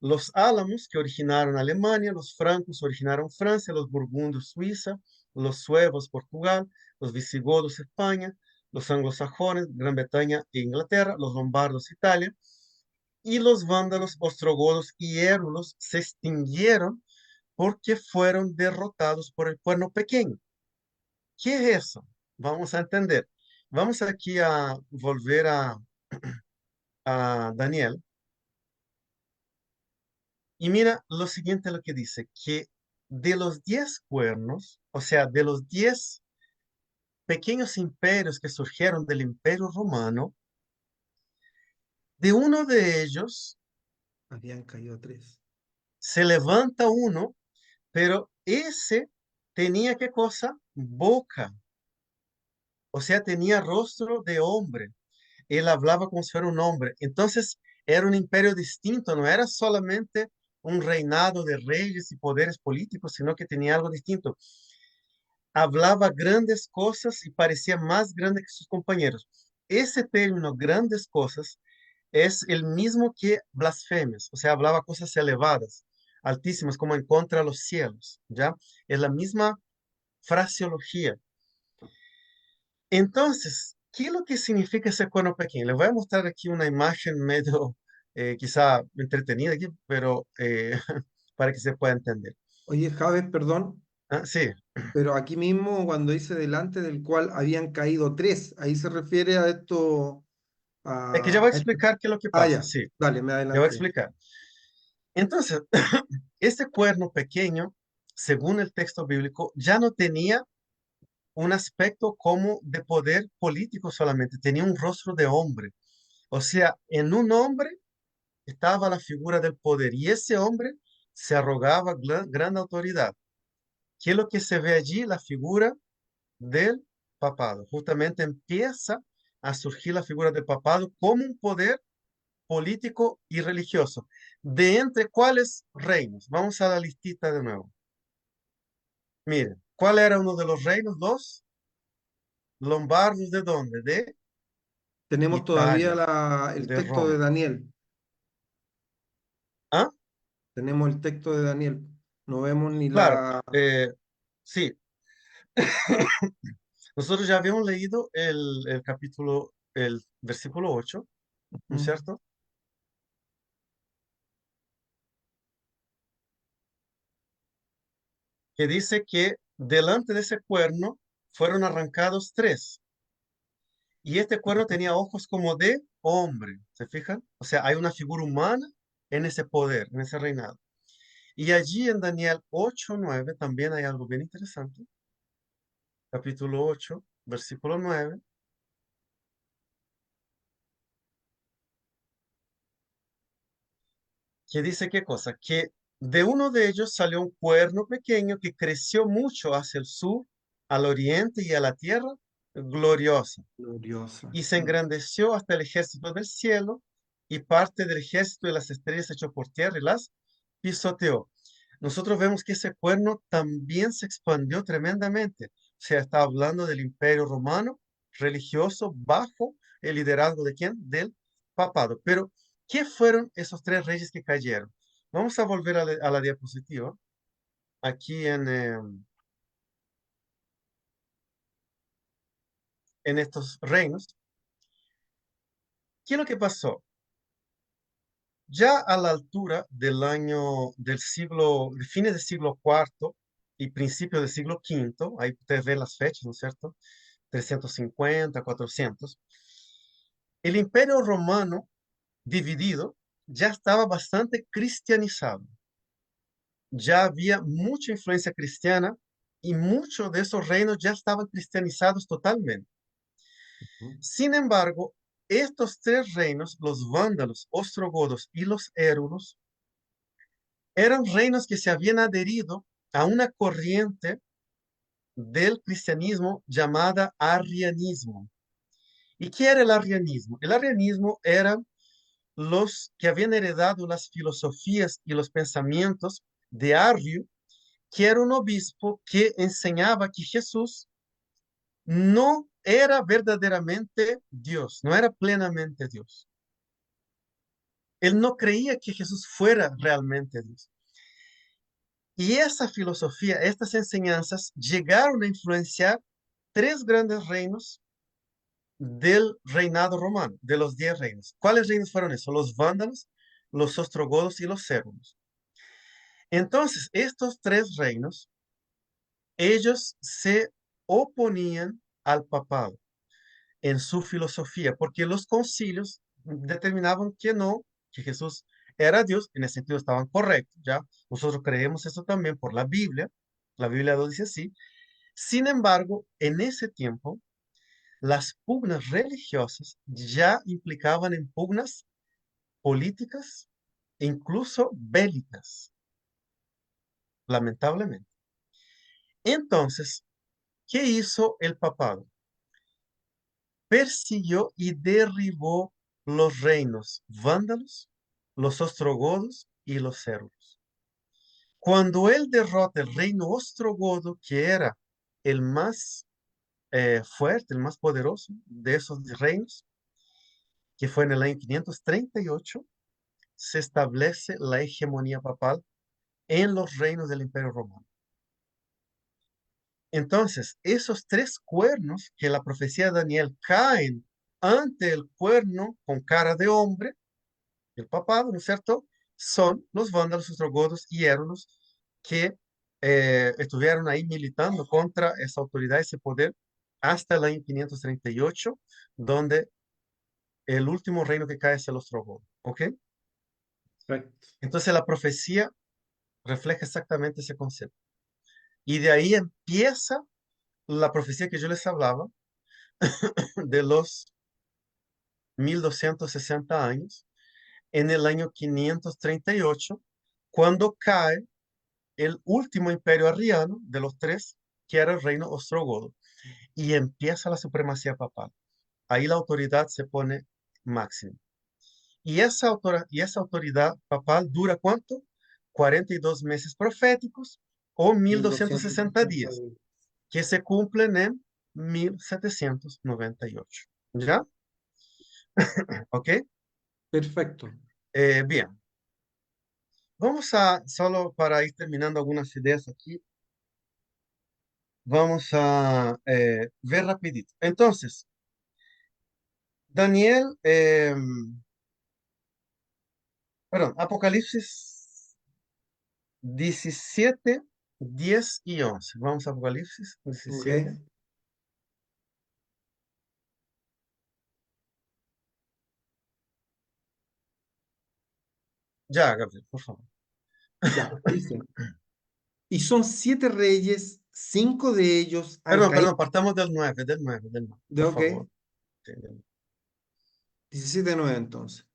los álamos que originaron Alemania, los francos originaron Francia, los burgundios Suiza, los suevos Portugal, los visigodos España, los anglosajones Gran Bretaña e Inglaterra, los lombardos Italia, y los vándalos, ostrogodos y érulos se extinguieron porque fueron derrotados por el cuerno pequeño. ¿Qué es eso? Vamos a entender. Vamos aquí a volver a Daniel. Y mira lo siguiente lo que dice, que de los 10 cuernos, o sea, de los 10 pequeños imperios que surgieron del Imperio Romano, de uno de ellos Habían caído tres. se levanta uno, pero ese tenía qué cosa? Boca, o sea, tenía rostro de hombre. Él hablaba como si fuera un hombre. Entonces, era un imperio distinto, no era solamente un reinado de reyes y poderes políticos, sino que tenía algo distinto. Hablaba grandes cosas y parecía más grande que sus compañeros. Ese término, grandes cosas, es el mismo que blasfemias, o sea, hablaba cosas elevadas, altísimas, como en contra de los cielos, ¿ya? Es la misma fraseología. Entonces, ¿qué es lo que significa ese cuerno pequeño? Les voy a mostrar aquí una imagen medio, quizá entretenida aquí, pero para que se pueda entender. Oye, Javes, perdón, Ah, sí, pero aquí mismo cuando dice delante del cual habían caído tres, ahí se refiere a esto, Es que ya voy a a explicar qué es lo que pasa, ya, sí, dale, me ya voy a adelanté. explicar. Entonces, este cuerno pequeño, según el texto bíblico, ya no tenía un aspecto como de poder político solamente, tenía un rostro de hombre. O sea, en un hombre estaba la figura del poder y ese hombre se arrogaba gran autoridad. ¿Qué es lo que se ve allí? La figura del papado. Justamente empieza a surgir la figura del papado como un poder político y religioso. ¿De entre cuáles reinos? Vamos a la listita de nuevo. Miren, ¿cuál era uno de los reinos? Los lombardos, ¿de dónde? De Tenemos todavía Italia, el de texto de Roma. Daniel. ¿Ah? Tenemos el texto de Daniel. No vemos ni Claro, la... sí. Nosotros ya habíamos leído el capítulo, el versículo 8, ¿no es Mm. cierto? Que dice que delante de ese cuerno fueron arrancados tres. Y este cuerno tenía ojos como de hombre, ¿se fijan? O sea, hay una figura humana en ese poder, en ese reinado. Y allí en Daniel 8:9 también hay algo bien interesante. Capítulo 8, versículo 9, que dice qué cosa, que de uno de ellos salió un cuerno pequeño que creció mucho hacia el sur, al oriente y a la tierra gloriosa, Gloriosa. y se Mm. engrandeció hasta el ejército del cielo, y parte del ejército de las estrellas echó por tierra y las pisoteó. Nosotros vemos que ese cuerno también se expandió tremendamente. O sea, está hablando del imperio romano religioso bajo el liderazgo de quién? Del papado. Pero, ¿qué fueron esos tres reyes que cayeron? Vamos a volver a la diapositiva. Aquí en estos reinos. ¿Qué es lo que pasó? Ya a la altura del año del siglo, de fines del siglo cuarto y principios del siglo quinto, ahí ustedes ven las fechas, ¿no es cierto? 350, 400. El imperio romano dividido ya estaba bastante cristianizado. Ya había mucha influencia cristiana y muchos de esos reinos ya estaban cristianizados totalmente. Mm. Sin embargo, estos tres reinos, los vándalos, ostrogodos y los érulos, eran reinos que se habían adherido a una corriente del cristianismo llamada arrianismo. ¿Y qué era el arrianismo? El arrianismo eran los que habían heredado las filosofías y los pensamientos de Arrio, que era un obispo que enseñaba que Jesús no era verdaderamente Dios, no era plenamente Dios. Él no creía que Jesús fuera realmente Dios. Y esa filosofía, estas enseñanzas llegaron a influenciar tres grandes reinos del reinado romano, de los 10 reinos. ¿Cuáles reinos fueron esos? Los vándalos, los ostrogodos y los cérvulos. Entonces, estos tres reinos, ellos se oponían al papado en su filosofía, porque los concilios determinaban que no, que Jesús era Dios, en ese sentido estaban correctos, ¿ya? Nosotros creemos eso también por la Biblia lo dice así. Sin embargo, en ese tiempo, las pugnas religiosas ya implicaban en pugnas políticas e incluso bélicas, lamentablemente. Entonces, ¿qué hizo el papado? Persiguió y derribó los reinos vándalos, los ostrogodos y los cérvulos. Cuando él derrota el reino ostrogodo, que era el más fuerte, el más poderoso de esos reinos, que fue en el año 538, se establece la hegemonía papal en los reinos del Imperio Romano. Entonces, esos tres cuernos que la profecía de Daniel caen ante el cuerno con cara de hombre, el papado, ¿no es cierto? Son los vándalos, ostrogodos y érulos que estuvieron ahí militando contra esa autoridad, ese poder, hasta el año 538, donde el último reino que cae es el ostrogodo, ¿ok? Perfecto. Entonces la profecía refleja exactamente ese concepto. Y de ahí empieza la profecía que yo les hablaba de los 1260 años, en el año 538, cuando cae el último imperio arriano de los tres, que era el reino ostrogodo, y empieza la supremacía papal. Ahí la autoridad se pone máxima. Y esa autoridad papal dura ¿cuánto? 42 meses proféticos o mil mil doscientos doscientos sesenta sesenta días, que se cumplen en 1798. ¿Ya? ¿Ok? Perfecto. Bien. Vamos a, solo para ir terminando algunas ideas aquí, vamos a ver rapidito. Entonces, Daniel, perdón, Apocalipsis 17, 10 y 11. Vamos a Apocalipsis Ok. 17. Ya, Gabriel, por favor. Ya, dice. Y son 7 reyes, 5 de ellos han Perdón, caído. perdón, partamos del nueve, De por ok, favor. Sí, del nueve. 17:9 entonces.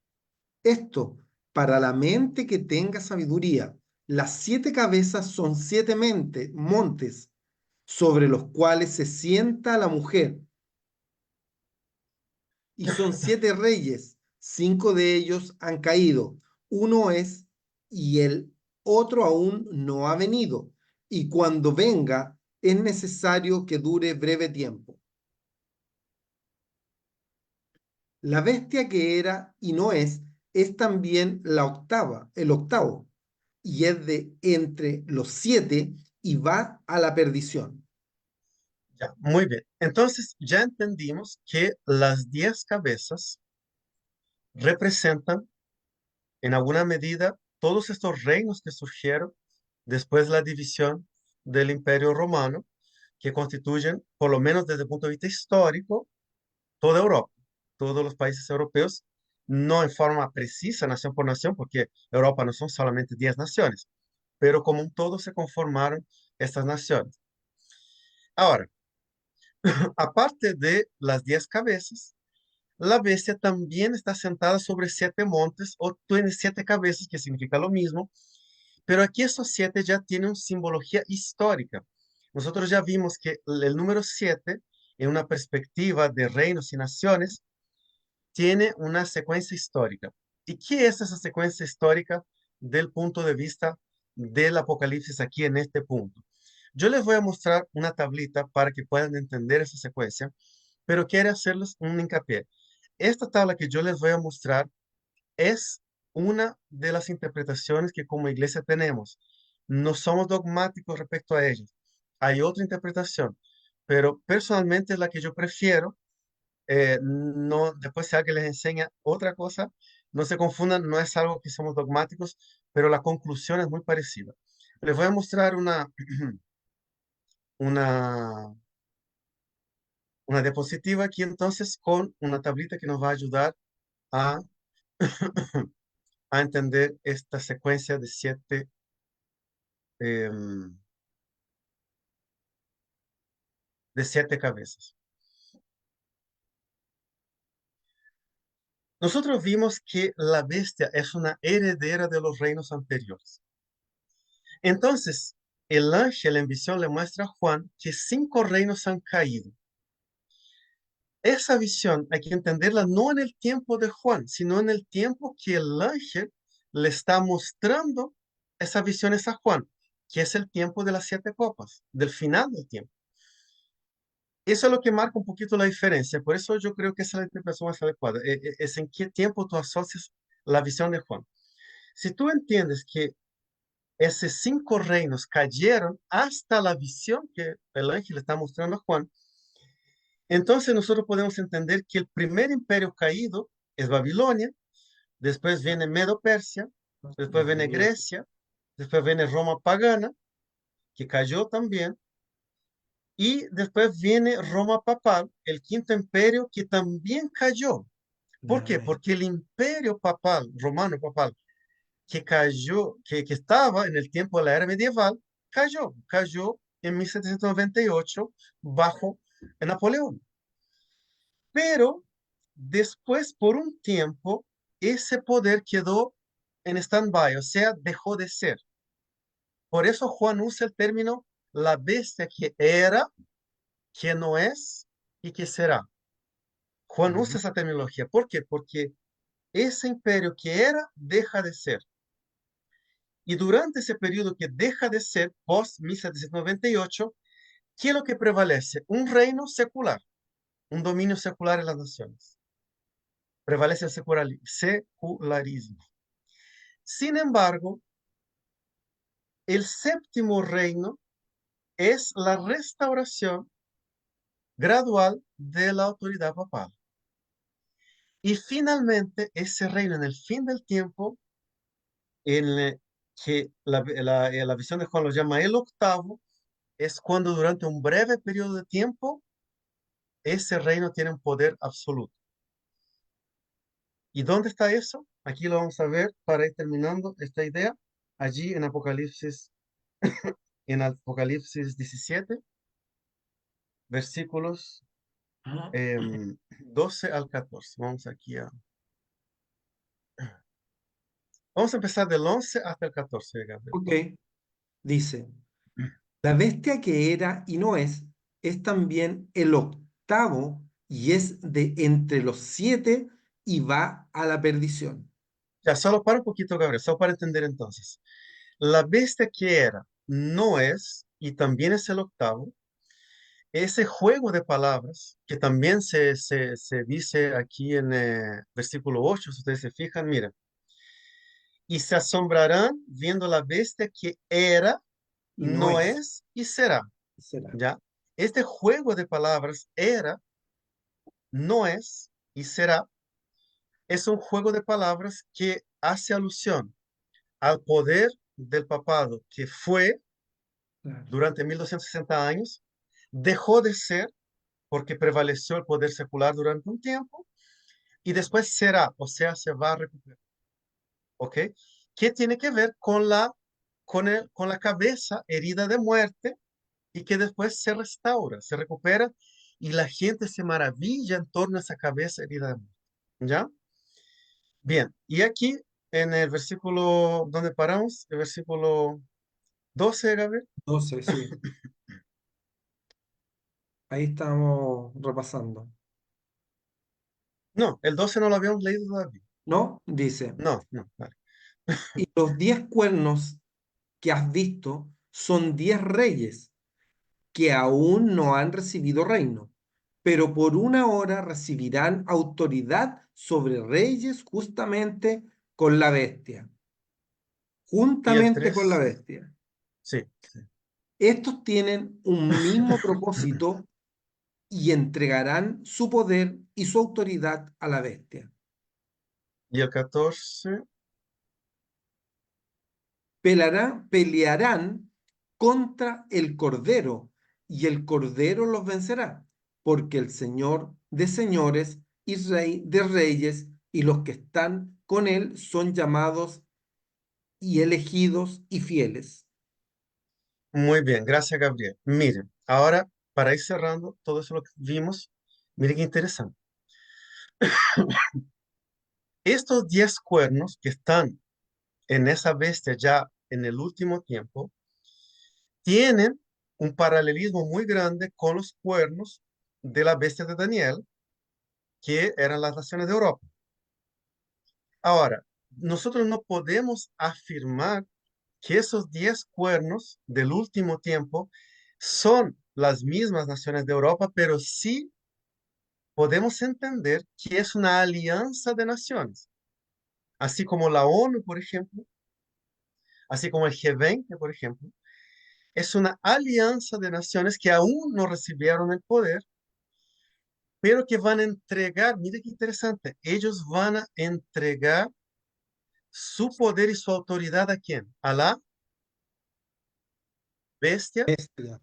Esto, para la mente que tenga sabiduría, las 7 cabezas son 7 montes sobre los cuales se sienta la mujer, y son 7 reyes, 5 de ellos han caído, uno es y el otro aún no ha venido, y cuando venga es necesario que dure breve tiempo. La bestia que era y no es también la octava, el octavo, y es de entre los 7 y va a la perdición. Ya, muy bien. Entonces, ya entendimos que las 10 cabezas representan en alguna medida todos estos reinos que surgieron después de la división del Imperio Romano, que constituyen, por lo menos desde el punto de vista histórico, toda Europa, todos los países europeos, no en forma precisa, nación por nación, porque Europa no son solamente 10 naciones, pero como un todo se conformaron estas naciones. Ahora, aparte de las 10 cabezas, la bestia también está sentada sobre 7 montes o tiene 7 cabezas, que significa lo mismo, pero aquí estos 7 ya tienen simbología histórica. Nosotros ya vimos que el número 7, en una perspectiva de reinos y naciones, tiene una secuencia histórica. ¿Y qué es esa secuencia histórica del punto de vista del Apocalipsis aquí en este punto? Yo les voy a mostrar una tablita para que puedan entender esa secuencia, pero quiero hacerles un hincapié. Esta tabla que yo les voy a mostrar es una de las interpretaciones que como iglesia tenemos. No somos dogmáticos respecto a ellas. Hay otra interpretación, pero personalmente es la que yo prefiero. No, después si alguien les enseña otra cosa, no se confundan, no es algo que somos dogmáticos, pero la conclusión es muy parecida. Les voy a mostrar una, una diapositiva aquí entonces con una tablita que nos va a ayudar a, a entender esta secuencia em, de 7 cabezas. Nosotros vimos que la bestia es una heredera de los reinos anteriores. Entonces, el ángel en visión le muestra a Juan que 5 reinos han caído. Esa visión hay que entenderla no en el tiempo de Juan, sino en el tiempo que el ángel le está mostrando esas visiones a Juan, que es el tiempo de las 7 copas, del final del tiempo. Eso es lo que marca un poquito la diferencia. Por eso yo creo que esa es la interpretación más adecuada. Es en qué tiempo tú asocias la visión de Juan. Si tú entiendes que esos 5 reinos cayeron hasta la visión que el ángel está mostrando a Juan, entonces nosotros podemos entender que el primer imperio caído es Babilonia, después viene Medo-Persia, después viene Grecia, después viene Roma pagana, que cayó también, y después viene Roma papal, el quinto imperio, que también cayó. ¿Por qué? Porque el imperio papal, romano papal, que cayó, que estaba en el tiempo de la era medieval, cayó en 1798 bajo Napoleón. Pero después, por un tiempo, ese poder quedó en stand-by, o sea, dejó de ser. Por eso Juan usa el término la bestia que era, que no es y que será. Juan usa Ujú. esa terminología. ¿Por qué? Porque ese imperio que era deja de ser. Y durante ese periodo que deja de ser, post 1798, ¿qué es lo que prevalece? Un reino secular, un dominio secular en las naciones. Prevalece el secularismo. Sin embargo, el séptimo reino es la restauración gradual de la autoridad papal. Y finalmente, ese reino en el fin del tiempo, en que la visión de Juan lo llama el octavo, es cuando durante un breve periodo de tiempo, ese reino tiene un poder absoluto. ¿Y dónde está eso? Aquí lo vamos a ver para ir terminando esta idea. Allí en Apocalipsis 17, versículos Ajá. 12 al 14. Vamos a empezar del 11 hasta el 14, Gabriel. Ok, dice, la bestia que era y no es también el octavo y es de entre los siete y va a la perdición. Ya, solo para un poquito, Gabriel, solo para entender entonces. La bestia que era, no es, y también es el octavo. Ese juego de palabras, que también se dice aquí en versículo 8, si ustedes se fijan, miren, y se asombrarán viendo la bestia que era, Y no no es, es y será, será. ¿ya? Este juego de palabras, era, no es y será, es un juego de palabras que hace alusión al poder del papado que fue Claro. durante 1260 años, dejó de ser porque prevaleció el poder secular durante un tiempo y después será, o sea, se va a recuperar. ¿Ok? ¿Qué tiene que ver con con la cabeza herida de muerte y que después se restaura, se recupera y la gente se maravilla en torno a esa cabeza herida de muerte? ¿Ya? Bien, y aquí en el versículo donde paramos, el versículo 12, Gabriel. 12, sí. Ahí estamos repasando. No, el 12 no lo habíamos leído todavía. ¿No? Dice, No, no, vale. y los 10 cuernos que has visto son 10 reyes que aún no han recibido reino, pero por una hora recibirán autoridad sobre reyes justamente con la bestia, Y el juntamente con la 3, bestia. sí, sí. Estos tienen un mismo propósito y entregarán su poder y su autoridad a la bestia. Y el 14, Pelearán contra el Cordero y el Cordero los vencerá, porque el Señor de señores y Rey de reyes y los que están con él son llamados y elegidos y fieles. muy bien, gracias, Gabriel. Miren, ahora para ir cerrando todo eso lo que vimos, miren qué interesante. Estos 10 cuernos que están en esa bestia ya en el último tiempo, tienen un paralelismo muy grande con los cuernos de la bestia de Daniel, que eran las naciones de Europa. Ahora, nosotros no podemos afirmar que esos 10 cuernos del último tiempo son las mismas naciones de Europa, pero sí podemos entender que es una alianza de naciones, así como la ONU, por ejemplo, así como el G20, por ejemplo, es una alianza de naciones que aún no recibieron el poder, pero que van a entregar, mire qué interesante, ellos van a entregar su poder y su autoridad ¿a quién? A la bestia. Bestia.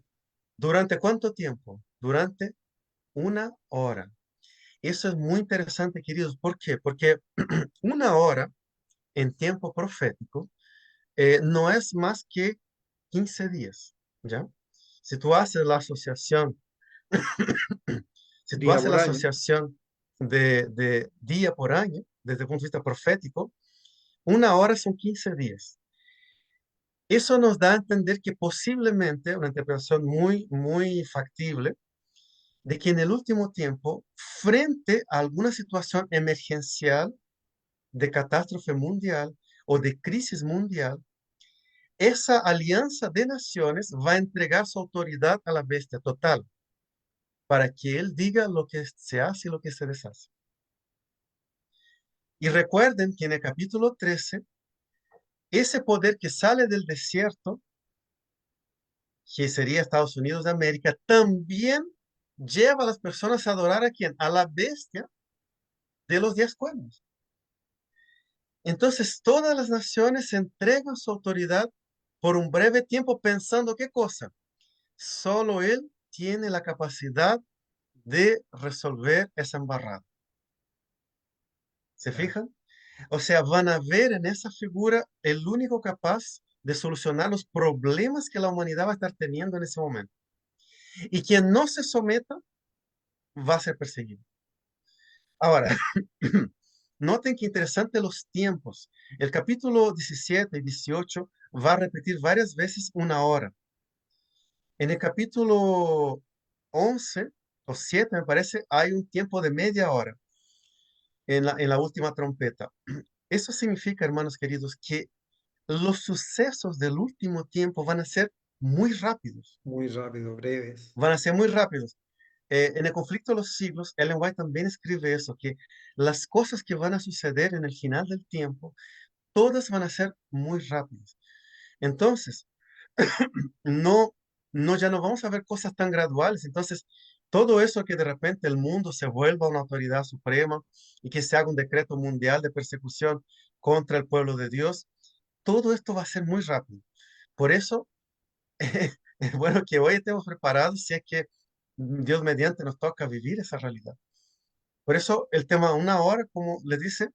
¿Durante cuánto tiempo? Durante una hora. Eso es muy interesante, queridos. ¿Por qué? Porque una hora en tiempo profético no es más que 15 días, ¿ya? Si tú haces la asociación, si tú Día haces la por año. asociación de día por año, desde el punto de vista profético, una hora son 15 días. Eso nos da a entender que posiblemente, una interpretación muy, muy factible, de que en el último tiempo, frente a alguna situación emergencial de catástrofe mundial o de crisis mundial, esa alianza de naciones va a entregar su autoridad a la bestia total para que él diga lo que se hace y lo que se deshace. Y recuerden que en el capítulo 13, ese poder que sale del desierto, que sería Estados Unidos de América, también lleva a las personas a adorar a quién? A la bestia de los 10 cuernos. Entonces todas las naciones entregan su autoridad por un breve tiempo pensando qué cosa. Solo él tiene la capacidad de resolver esa embarrada. ¿Se Claro. fijan? O sea, van a ver en esa figura el único capaz de solucionar los problemas que la humanidad va a estar teniendo en ese momento. Y quien no se someta va a ser perseguido. Ahora, noten que interesante los tiempos. El capítulo 17 y 18 va a repetir varias veces una hora. En el capítulo 11 o 7, me parece, hay un tiempo de media hora en la última trompeta. Eso significa, hermanos queridos, que los sucesos del último tiempo van a ser muy rápidos. Muy rápido, breves. Van a ser muy rápidos. En el conflicto de los siglos, Ellen White también escribe eso, que las cosas que van a suceder en el final del tiempo, todas van a ser muy rápidas. Entonces, no, no, ya no vamos a ver cosas tan graduales. Entonces, todo eso que de repente el mundo se vuelva una autoridad suprema y que se haga un decreto mundial de persecución contra el pueblo de Dios, todo esto va a ser muy rápido. Por eso, es bueno que hoy estemos preparados si es que Dios mediante nos toca vivir esa realidad. Por eso el tema una hora, como les dice,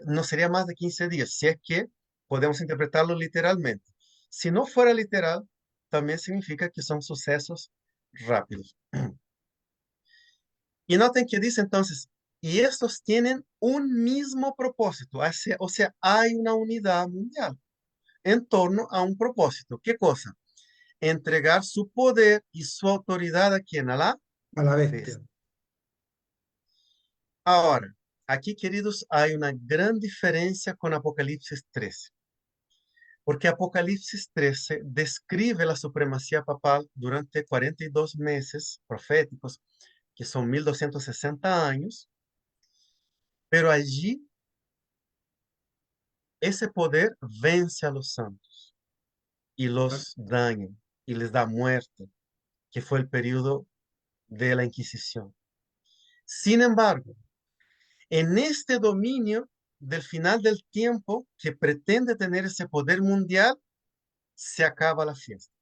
no sería más de 15 días, si es que podemos interpretarlo literalmente. Si no fuera literal, también significa que son sucesos rápidos. Y noten que dice entonces, y estos tienen un mismo propósito, o sea, hay una unidad mundial en torno a un propósito. ¿Qué cosa? Entregar su poder y su autoridad a quien, a la A la bestia. bestia. Ahora, aquí, queridos, hay una gran diferencia con Apocalipsis 13. Porque Apocalipsis 13 describe la supremacía papal durante 42 meses proféticos, que son 1260 años, pero allí ese poder vence a los santos y los daña y les da muerte, que fue el periodo de la Inquisición. Sin embargo, en este dominio del final del tiempo que pretende tener ese poder mundial, se acaba la fiesta.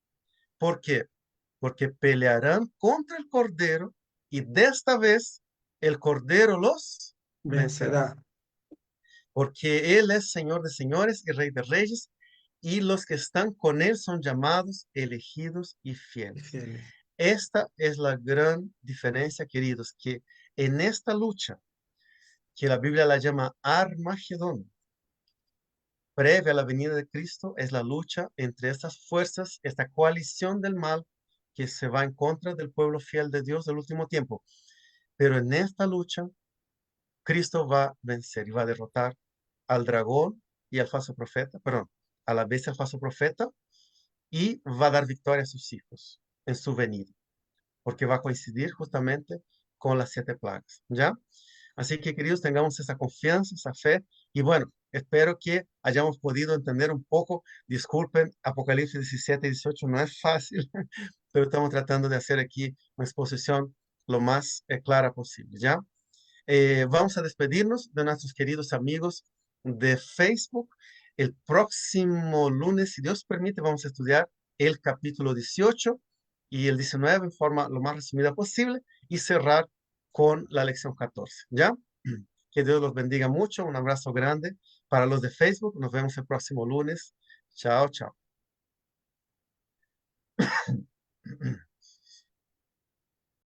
¿Por qué? Porque pelearán contra el Cordero y de esta vez el Cordero los vencerá. Vencerá. Porque Él es Señor de señores y Rey de reyes y los que están con Él son llamados, elegidos y Y fieles. fieles. Esta es la gran diferencia, queridos, que en esta lucha, que la Biblia la llama Armagedón, previa a la venida de Cristo, es la lucha entre estas fuerzas, esta coalición del mal que se va en contra del pueblo fiel de Dios del último tiempo. Pero en esta lucha, Cristo va a vencer y va a derrotar al dragón y al falso profeta, perdón, a la bestia, al falso profeta, y va a dar victoria a sus hijos en su venida, porque va a coincidir justamente con las 7 plagas, ¿ya? Así que, queridos, tengamos esa confianza, esa fe, y bueno, espero que hayamos podido entender un poco. Disculpen, Apocalipsis 17 y 18 no es fácil, pero estamos tratando de hacer aquí una exposición lo más clara posible, ¿ya? Vamos a despedirnos de nuestros queridos amigos de Facebook. El próximo lunes, si Dios permite, vamos a estudiar el capítulo 18 y el 19 en forma lo más resumida posible y cerrar con la lección 14. ¿Ya? Que Dios los bendiga mucho. Un abrazo grande. Para los de Facebook, nos vemos el próximo lunes. Chao, chao.